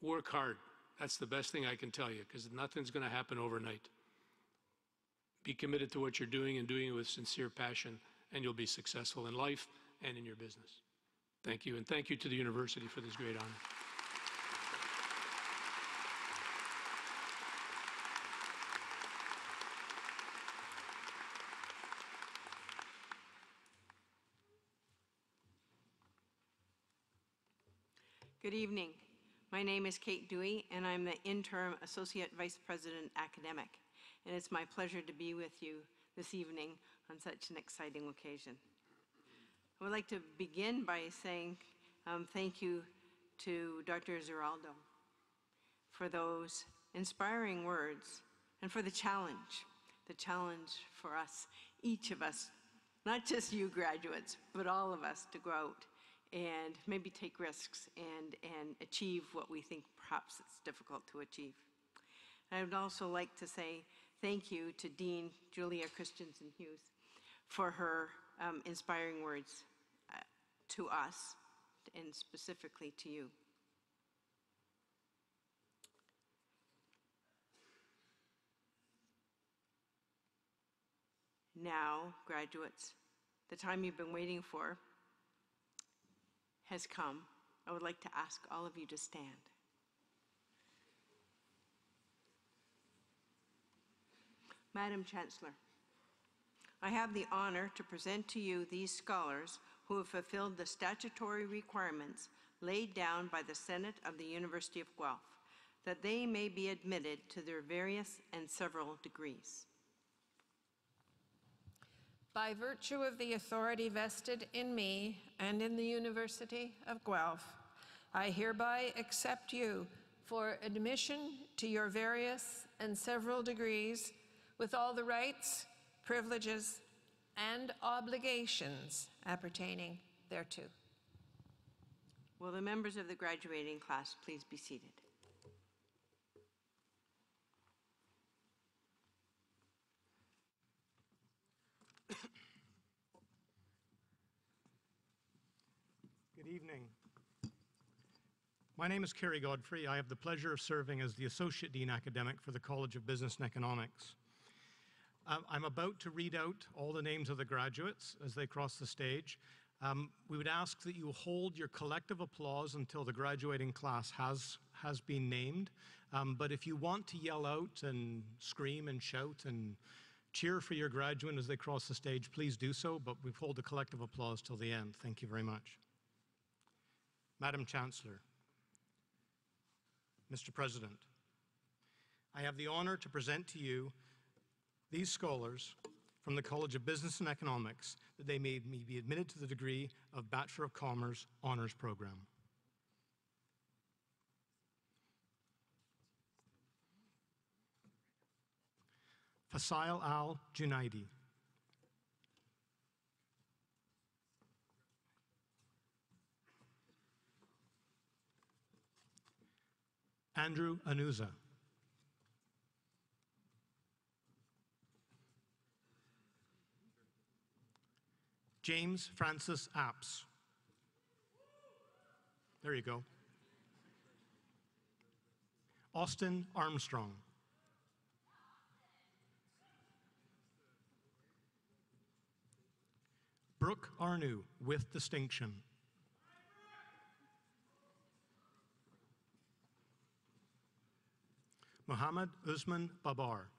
Work hard. That's the best thing I can tell you because nothing's going to happen overnight. Be committed to what you're doing and doing it with sincere passion, and you'll be successful in life and in your business. Thank you, and thank you to the university for this great honor. Good evening. My name is Kate Dewey, and I'm the Interim Associate Vice President Academic. And it's my pleasure to be with you this evening on such an exciting occasion. I would like to begin by saying thank you to Dr. Zeraldo for those inspiring words and for the challenge for us, each of us, not just you graduates, but all of us to go out and maybe take risks and achieve what we think perhaps it's difficult to achieve. And I would also like to say thank you to Dean Julia Christensen Hughes for her inspiring words to us and specifically to you. Now, graduates, the time you've been waiting for has come. I would like to ask all of you to stand. Madam Chancellor, I have the honor to present to you these scholars who have fulfilled the statutory requirements laid down by the Senate of the University of Guelph, that they may be admitted to their various and several degrees. By virtue of the authority vested in me and in the University of Guelph, I hereby accept you for admission to your various and several degrees with all the rights, privileges, and obligations appertaining thereto. Will the members of the graduating class please be seated? Good evening. My name is Kerry Godfrey. I have the pleasure of serving as the Associate Dean Academic for the College of Business and Economics. I'm about to read out all the names of the graduates as they cross the stage. We would ask that you hold your collective applause until the graduating class has been named. But if you want to yell out and scream and shout and cheer for your graduate as they cross the stage, please do so, but we hold the collective applause till the end. Thank you very much. Madam Chancellor, Mr. President, I have the honor to present to you these scholars from the College of Business and Economics that they may be admitted to the degree of Bachelor of Commerce Honors Program. Fasail Al-Junaidi. Andrew Anuza. James Francis Apps. There you go. Austin Armstrong. Brooke Arnu with distinction. Muhammad Usman Babar.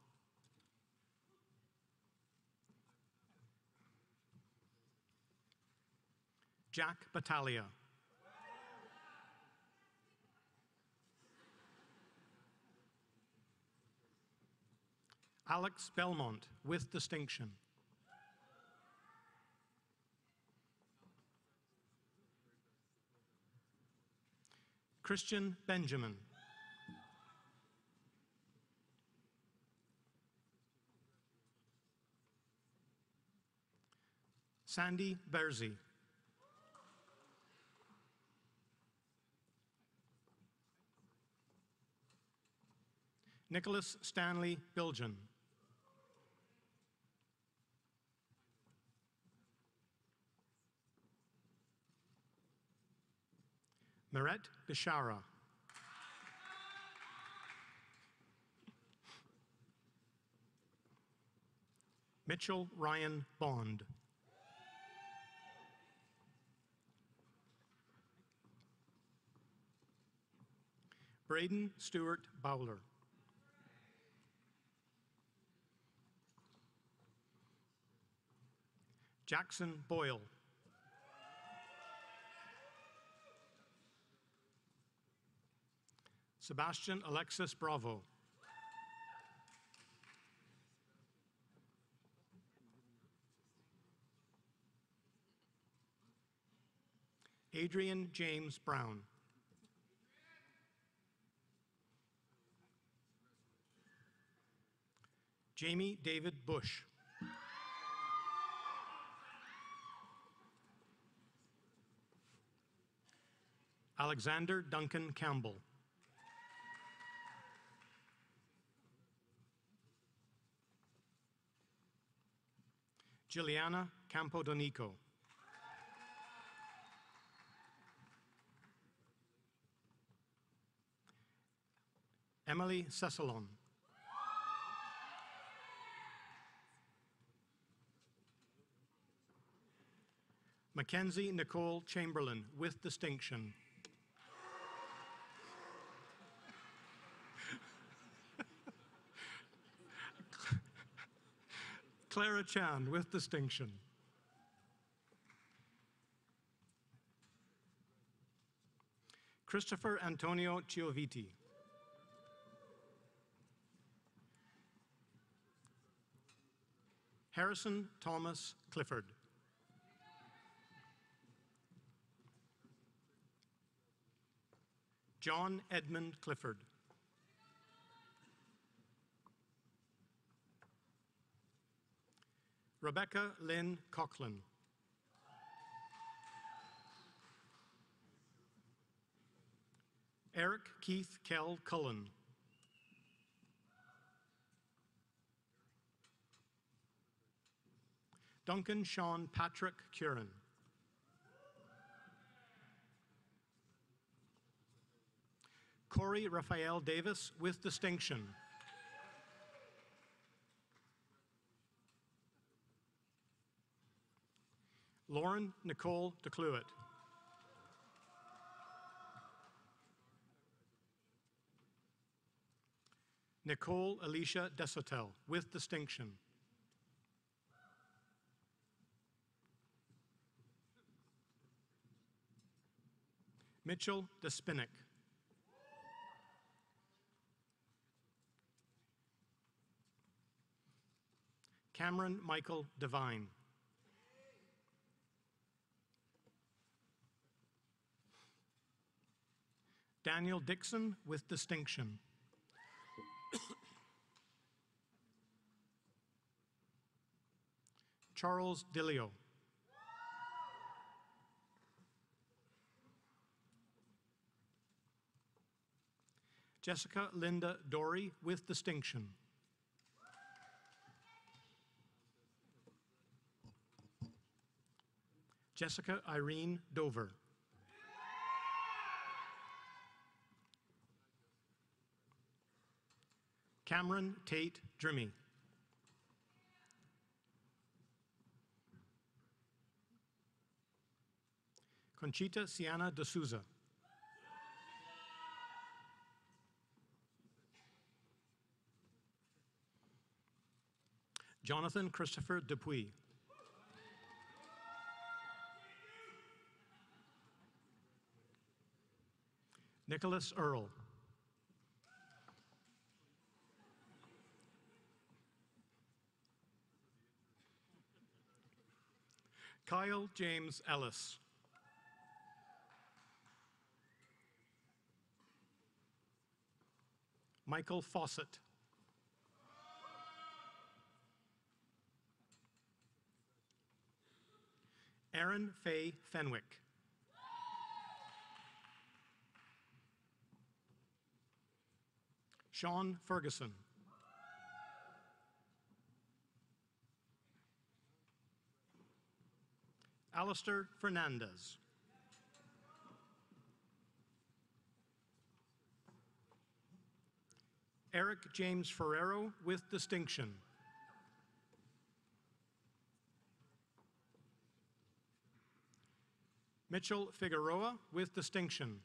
Jack Battaglia. Alex Belmont with distinction. Christian Benjamin. Sandy Bersey. Nicholas Stanley Bilgen. Meret Bishara. Mitchell Ryan Bond. Braden Stewart Bowler. Jackson Boyle. Sebastian Alexis Bravo. Adrian James Brown. Jamie David Bush. Alexander Duncan Campbell. Juliana Campodonico. Emily Cessalon. Mackenzie Nicole Chamberlain, with distinction. Clara Chan, with distinction. Christopher Antonio Gioviti. Harrison Thomas Clifford. John Edmund Clifford. Rebecca Lynn Coughlin. Eric Keith Kell Cullen. Duncan Sean Patrick Curran. Corey Raphael Davis, with distinction. Lauren Nicole DeCluet. Nicole Alicia Desautels, with distinction. Mitchell Despinick. Cameron Michael Devine. Daniel Dixon, with distinction. Charles Dillio. Jessica Linda Dory, with distinction. Jessica Irene Dover. Cameron Tate Drimmy. Conchita Siana de Souza. Jonathan Christopher Dupuy. Nicholas Earl. Kyle James Ellis. Michael Fawcett. Aaron Faye Fenwick. Sean Ferguson. Alistair Fernandez. Eric James Ferrero, with distinction. Mitchell Figueroa, with distinction.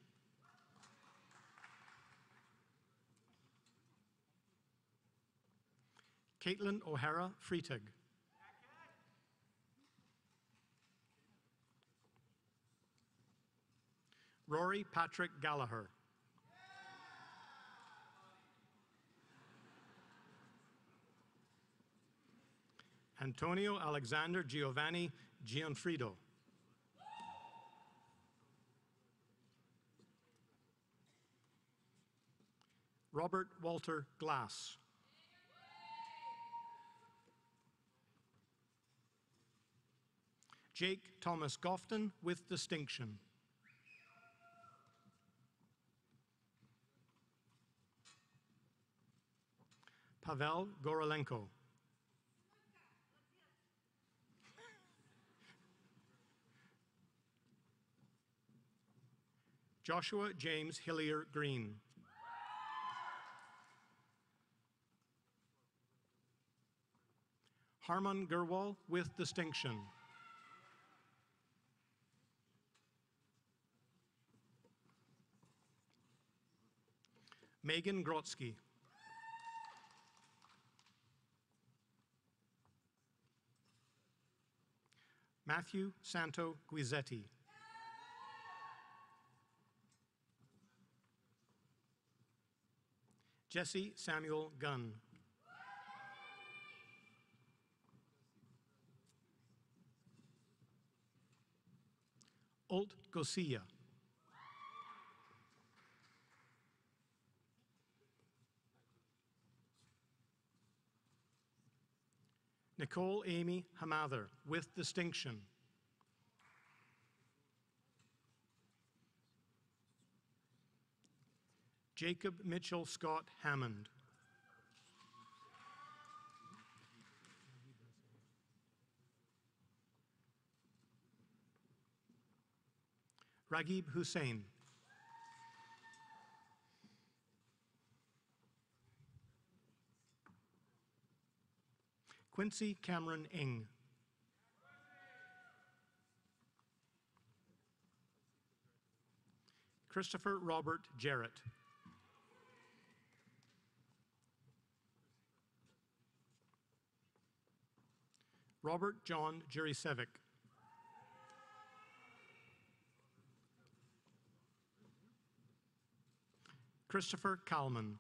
Caitlin O'Hara Freitag. Rory Patrick Gallagher. Antonio Alexander Giovanni Gianfrido. Robert Walter Glass. Jake Thomas Gofton with distinction. Pavel Gorolenko. Joshua James Hillier Green. Harman Gurwal with distinction. Megan Grotsky. Matthew Santo Guizetti. Jesse Samuel Gunn. Olt Gosia. Nicole Amy Hamather with distinction. Jacob Mitchell Scott Hammond. Raghib Hussain. Quincy Cameron Ing. Christopher Robert Jarrett. Robert John Jurisevic. Christopher Kalman.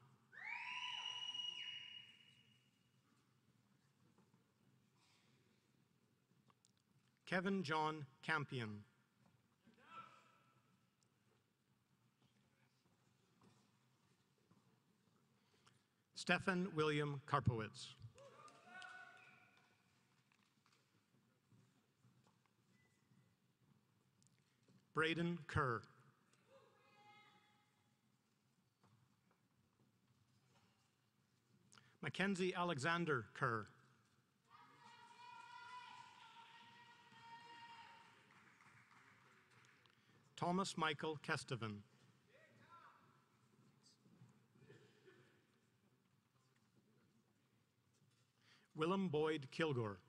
Kevin John Campion. Stefan William Karpowitz. Braden Kerr. Mackenzie Alexander Kerr. Thomas Michael Kesteven. Willem Boyd Kilgore.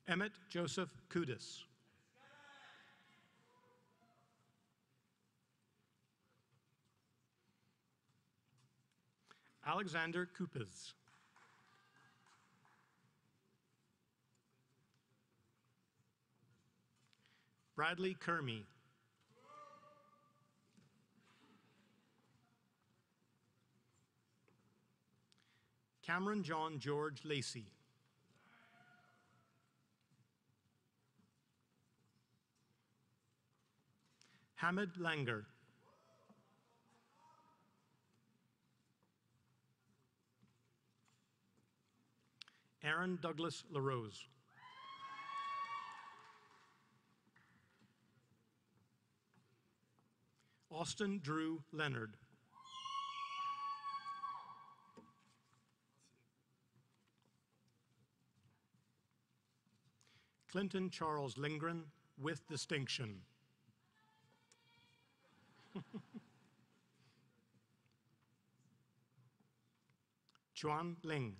Emmett Joseph Kudis. Alexander Kupes. Bradley Kermey. Cameron John George Lacey. Hamid Langer. Aaron Douglas LaRose. Austin Drew Leonard. Clinton Charles Lindgren with distinction. Chuan Ling.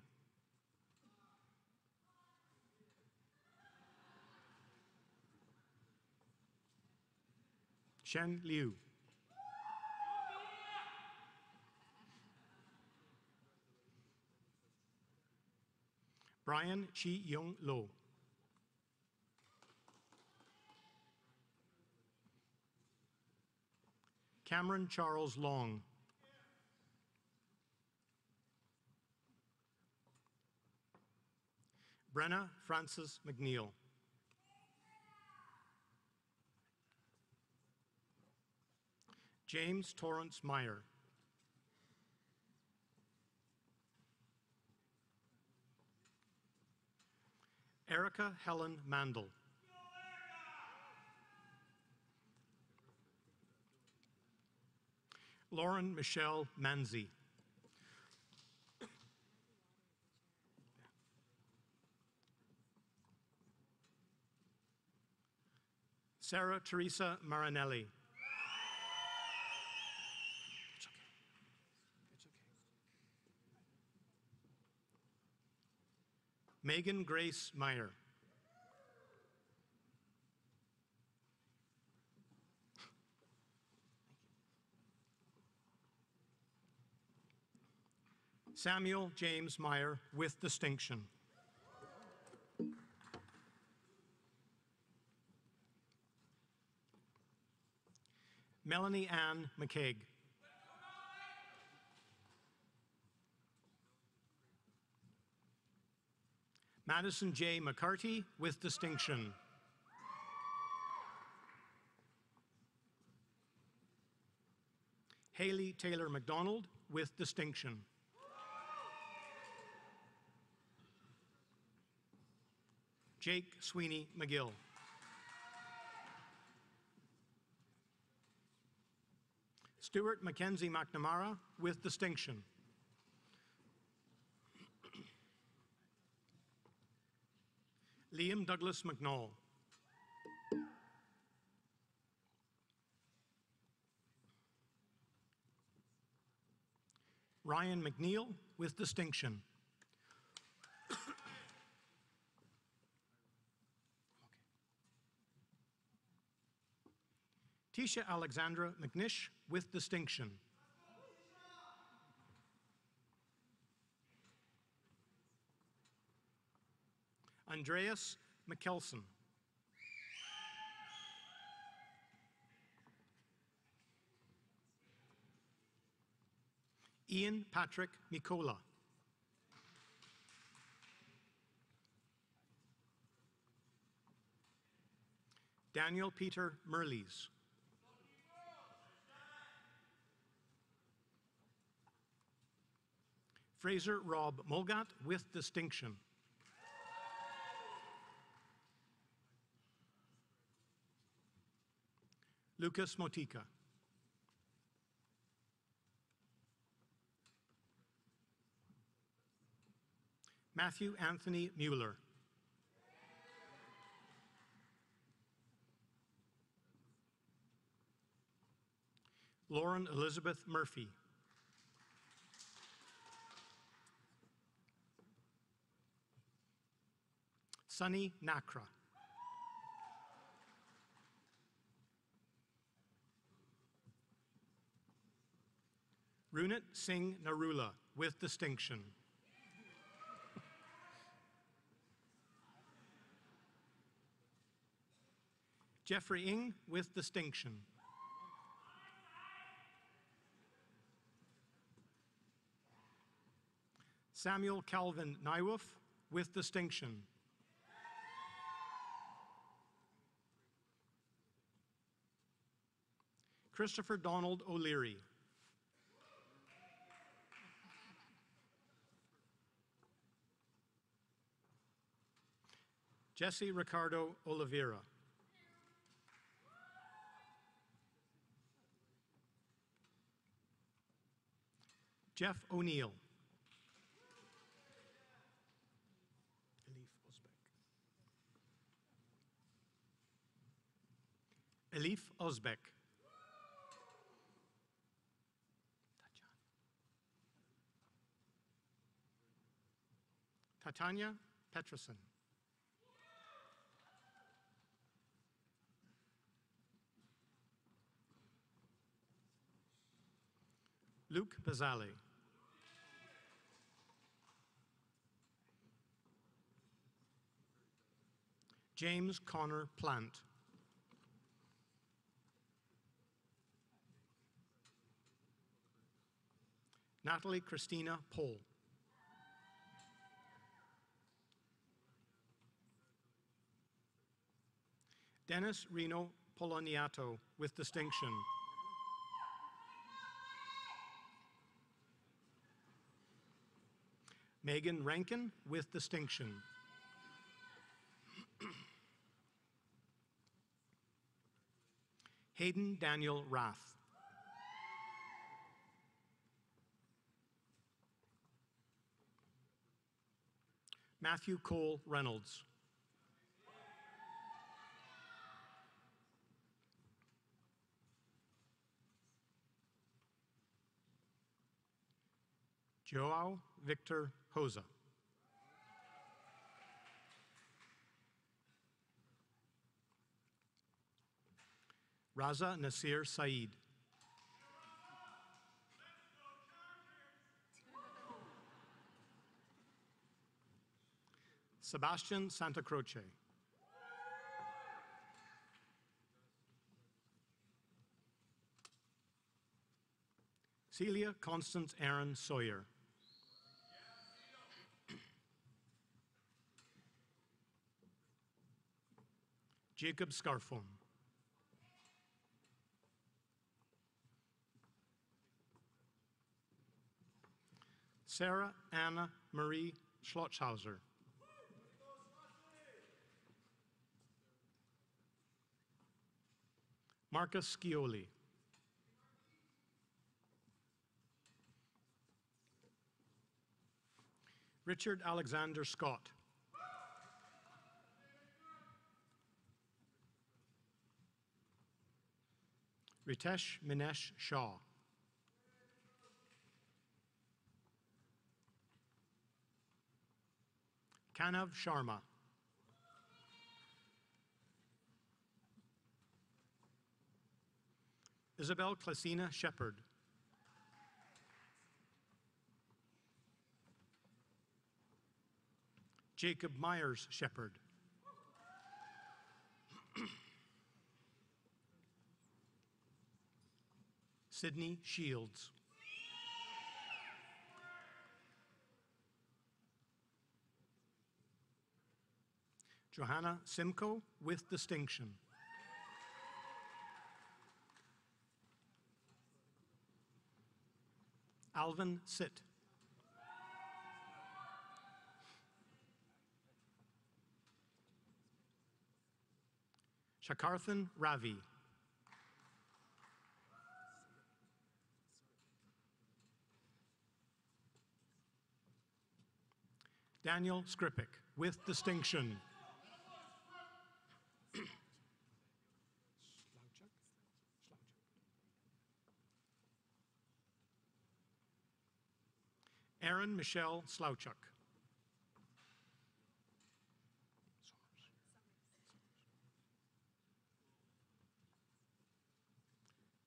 Shen Liu. Brian Chi Young Lo. Cameron Charles Long. Brenna Frances McNeil. James Torrance Meyer. Erica Helen Mandel. Lauren Michelle Manzi. Sarah Teresa Marinelli. It's okay. It's okay. Megan Grace Meyer. Samuel James Meyer with distinction. Melanie Ann McCaig. Madison J. McCarty with distinction. Haley Taylor McDonald with distinction. Jake Sweeney McGill. Stuart Mackenzie McNamara with distinction. Liam Douglas McNall. Ryan McNeil with distinction. Tisha Alexandra McNish with distinction. Andreas McKelson. Ian Patrick Mikola. Daniel Peter Merles. Fraser Rob Mulgat with distinction. Lucas Motika. Matthew Anthony Mueller. Lauren Elizabeth Murphy. Sunny Nakra. Runit Singh Narula with distinction. Jeffrey Ng with distinction. Samuel Calvin Nywoff with distinction. Christopher Donald O'Leary. Jesse Ricardo Oliveira. Jeff O'Neill. Elif Ozbek. Tatanya Peterson. Luke Bazali. James Connor Plant. Natalie Christina Pohl. Dennis Reno Poloniato with distinction. Megan Rankin with distinction. Hayden Daniel Rath. Matthew Cole Reynolds. Joao Victor Hoza. Raza Nasir Saeed. Sebastian Santa Croce. Celia Constance Aaron Sawyer. Jacob Scarfone. Sarah Anna Marie Schlotzhauser. Marcus Scioli. Richard Alexander Scott. Ritesh Minesh Shah. Kanav Sharma. Isabel Clasina Shepard. Jacob Myers Shepard. Sydney Shields. Johanna Simcoe with distinction. Alvin Sitt. Shakarthan Ravi. Daniel Skripik with distinction. Erin Michelle Slouchuk.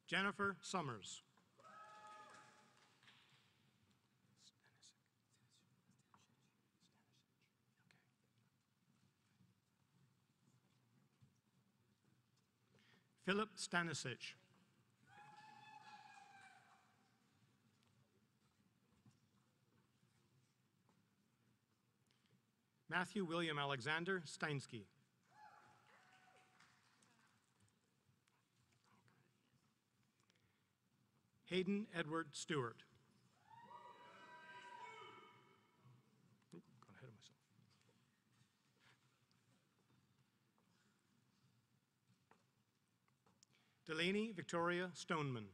Jennifer Summers. Philip Stanisic. Matthew William Alexander Steinsky. Hayden Edward Stewart. Got ahead of myself. Delaney Victoria Stoneman.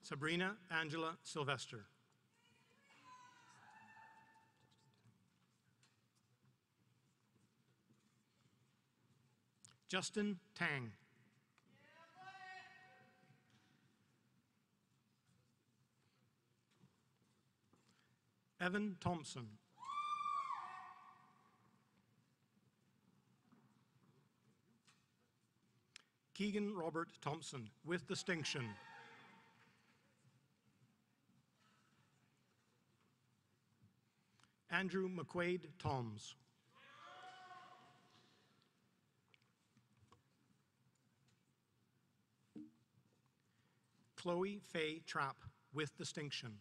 Sabrina Angela Sylvester. Justin Tang. Evan Thompson. Keegan Robert Thompson with distinction. Andrew McQuaid Toms. Chloe Faye Trapp, with distinction.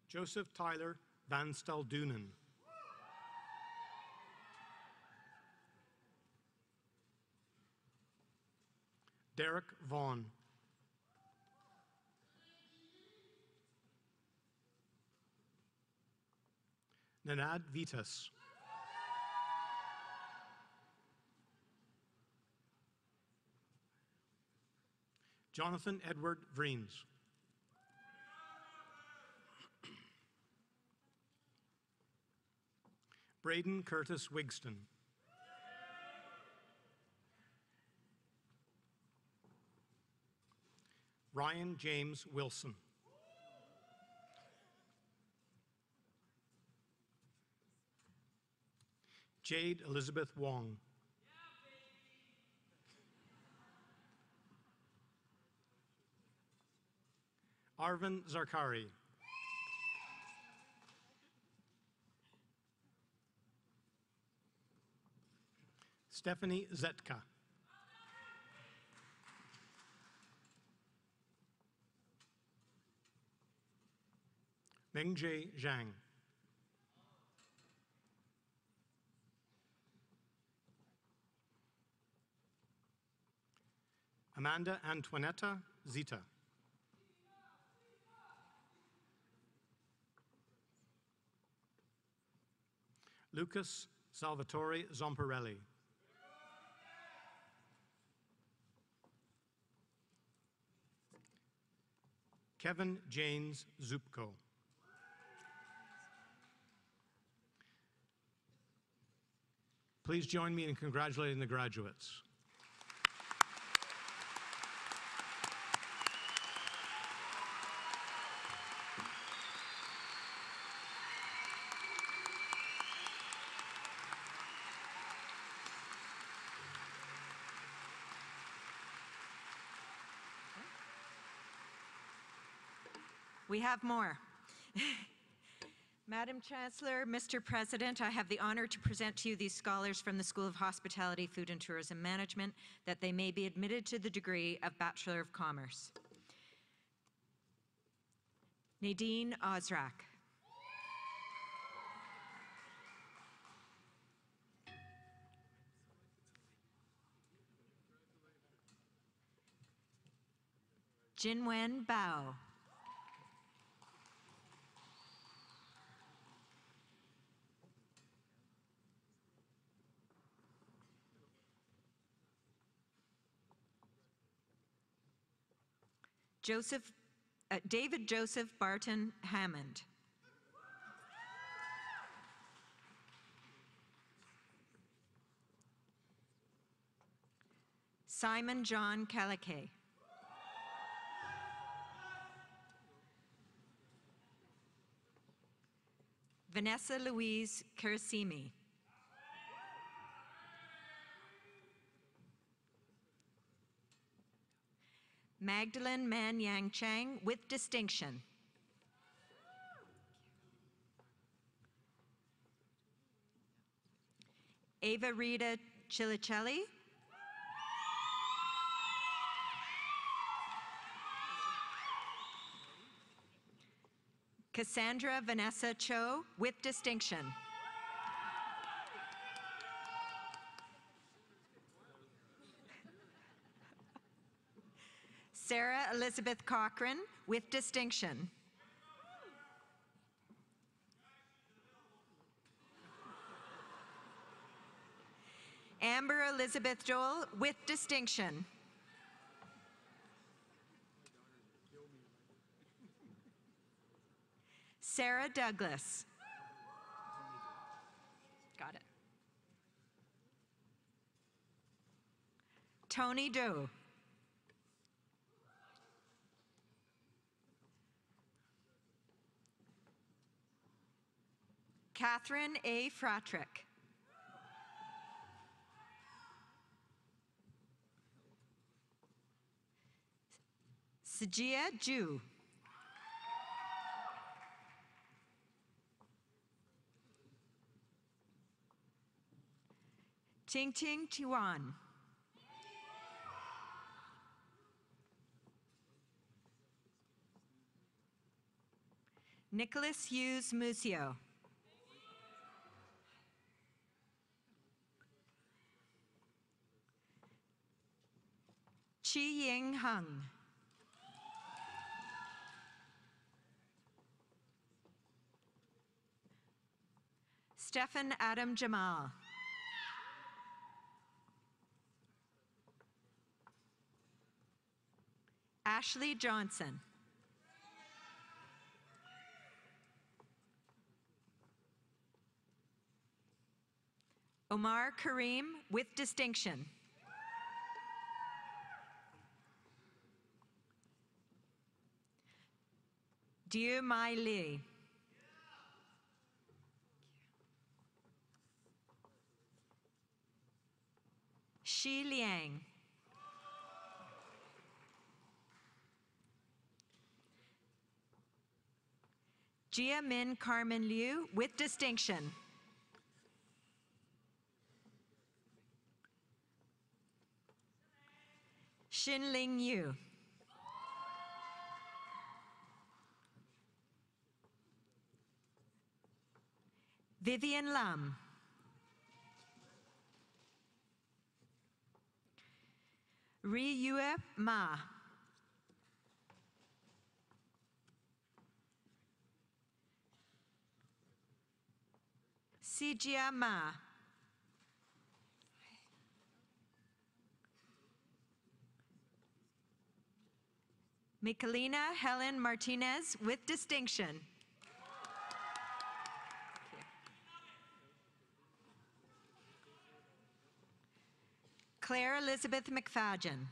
Joseph Tyler Van Steldunen. Derek Vaughn. Nanad Vitas. Jonathan Edward Vreens. Braden Curtis Wigston. Ryan James Wilson. Jade Elizabeth Wong. Arvin Zarkari. Stephanie Zetka. Mengjae Zhang. Amanda Antoinetta Zita. Lucas Salvatore Zomparelli. Kevin James Zupko. Please join me in congratulating the graduates. We have more. Madam Chancellor, Mr. President, I have the honor to present to you these scholars from the School of Hospitality, Food and Tourism Management, that they may be admitted to the degree of Bachelor of Commerce. Nadine Ozrak. Jinwen Bao. David Joseph Barton Hammond. Simon John Kalake. Vanessa Louise Karasimi. Magdalene Man Yang Chang, with distinction. Ava Rita Chilicelli. Cassandra Vanessa Cho, with distinction. Sarah Elizabeth Cochran, with distinction. Amber Elizabeth Dole, with distinction. Sarah Douglas. Got it. Tony Doe. Catherine A. Fratrick. Sajia Ju. Ting Ting Tiwan. Nicholas Hughes Musio. Chi Ying Hung. Stephen Adam Jamal. Ashley Johnson. Omar Kareem with distinction. Dieu Mai Li. Shi Liang. Jia Min Carmen Liu with distinction. Xin Ling Yu. Vivian Lam. Riyue Ma. Sijia Ma. Michelina Helen Martinez with distinction. Claire Elizabeth McFadgen.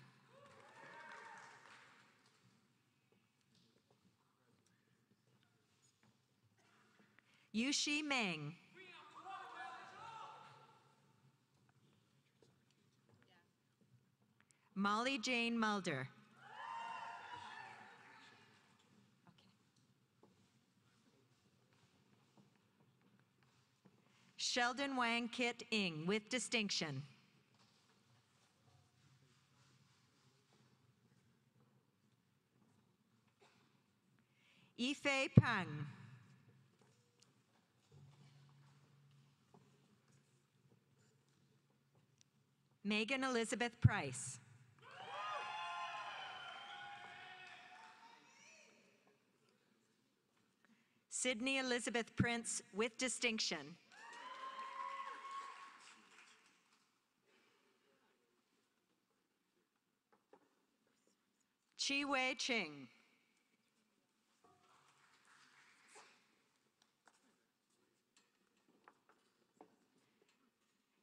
Yushi Meng. Molly Jane Mulder. Sheldon Wang Kit Ing with distinction. Yifei Pang. Megan Elizabeth Price. Sydney Elizabeth Prince with distinction. Chi Wei Ching.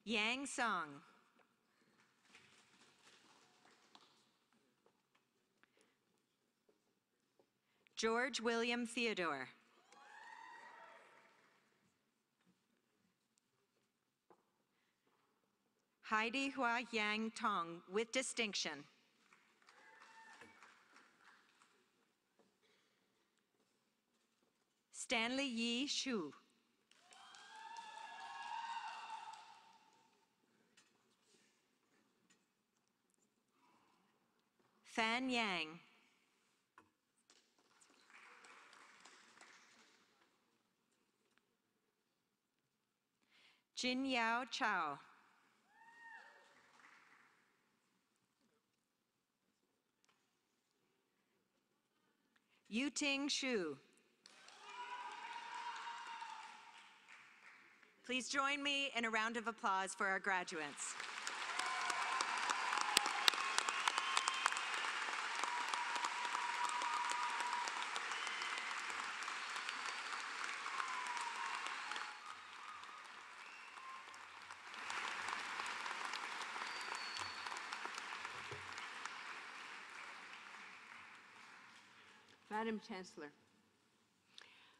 Yang Song. George William Theodore. Heidi Hua Yang Tong with distinction. Stanley Yi Shu. Fan Yang. Jin Yao Chao. Yuting Xu. Please join me in a round of applause for our graduates. Madam Chancellor,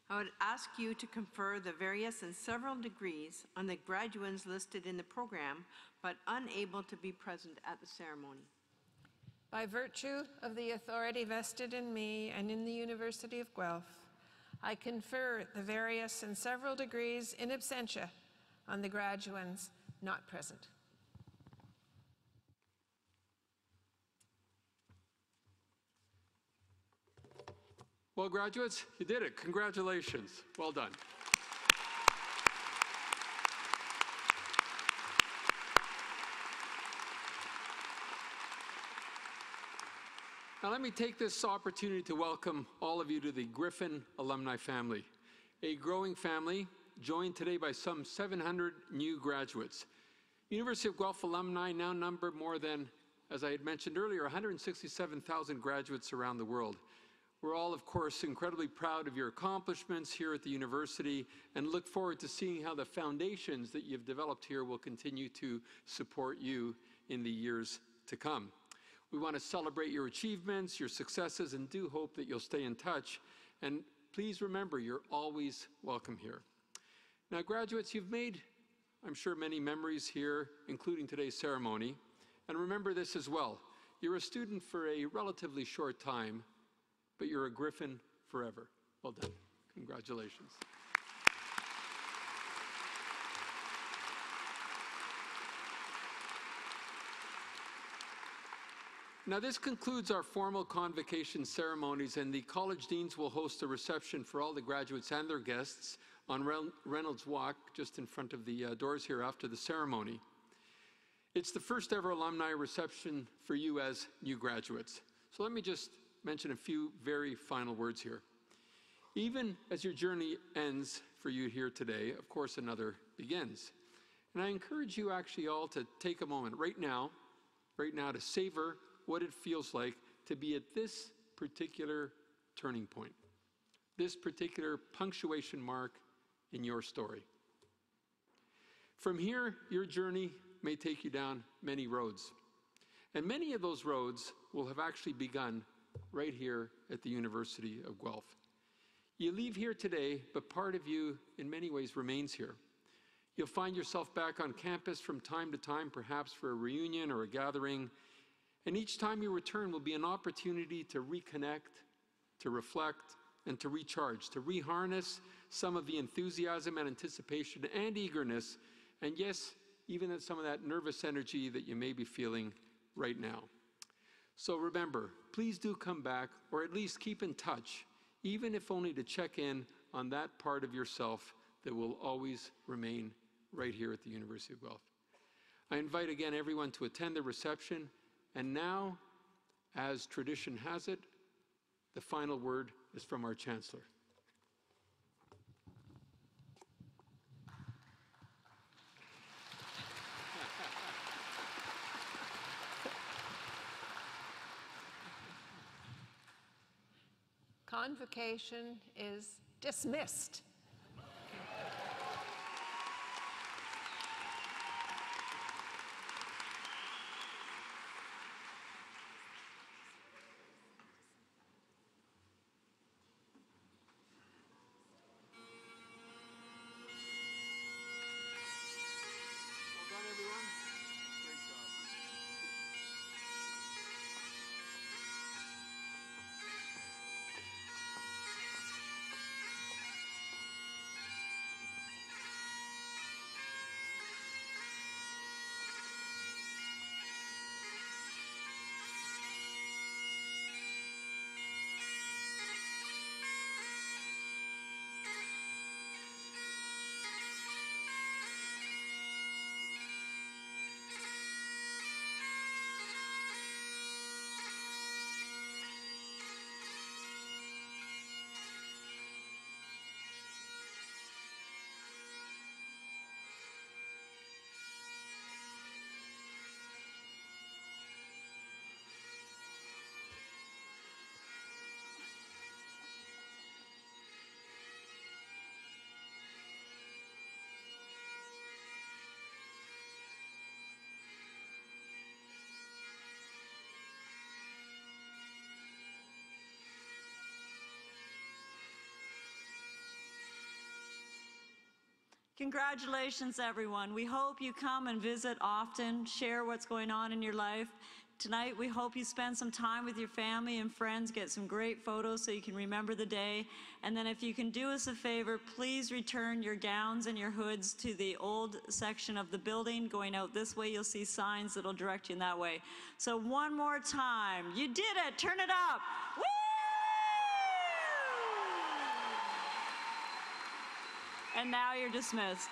I would ask you to confer the various and several degrees on the graduands listed in the program, but unable to be present at the ceremony. By virtue of the authority vested in me and in the University of Guelph, I confer the various and several degrees in absentia on the graduands not present. Well, graduates, you did it. Congratulations. Well done. Now, let me take this opportunity to welcome all of you to the Griffin alumni family, a growing family joined today by some 700 new graduates. University of Guelph alumni now number more than, as I had mentioned earlier, 167,000 graduates around the world. We're all, of course, incredibly proud of your accomplishments here at the university and look forward to seeing how the foundations that you've developed here will continue to support you in the years to come. We want to celebrate your achievements, your successes, and do hope that you'll stay in touch. And please remember, you're always welcome here. Now, graduates, you've made, I'm sure, many memories here, including today's ceremony. And remember this as well. You're a student for a relatively short time, but you're a Griffin forever. Well done. Congratulations. Now, this concludes our formal convocation ceremonies, and the college deans will host a reception for all the graduates and their guests on Reynolds Walk, just in front of the doors here after the ceremony. It's the first ever alumni reception for you as new graduates. So let me just mention a few very final words here. Even as your journey ends for you here today, of course, another begins. And I encourage you actually all to take a moment right now to savor what it feels like to be at this particular turning point, this particular punctuation mark in your story. From here, your journey may take you down many roads. And many of those roads will have actually begun right here at the University of Guelph. You leave here today, but part of you in many ways remains here. You'll find yourself back on campus from time to time, perhaps for a reunion or a gathering. And each time you return will be an opportunity to reconnect, to reflect, and to recharge, to reharness some of the enthusiasm and anticipation and eagerness, and yes, even some of that nervous energy that you may be feeling right now. So remember, please do come back, or at least keep in touch, even if only to check in on that part of yourself that will always remain right here at the University of Guelph. I invite again everyone to attend the reception. And now, as tradition has it, the final word is from our Chancellor. Convocation is dismissed. Congratulations, everyone. We hope you come and visit often, share what's going on in your life. Tonight, we hope you spend some time with your family and friends, get some great photos so you can remember the day. And then if you can do us a favor, please return your gowns and your hoods to the old section of the building. Going out this way, you'll see signs that'll direct you in that way. So one more time. You did it. Turn it up. Woo! And now you're dismissed.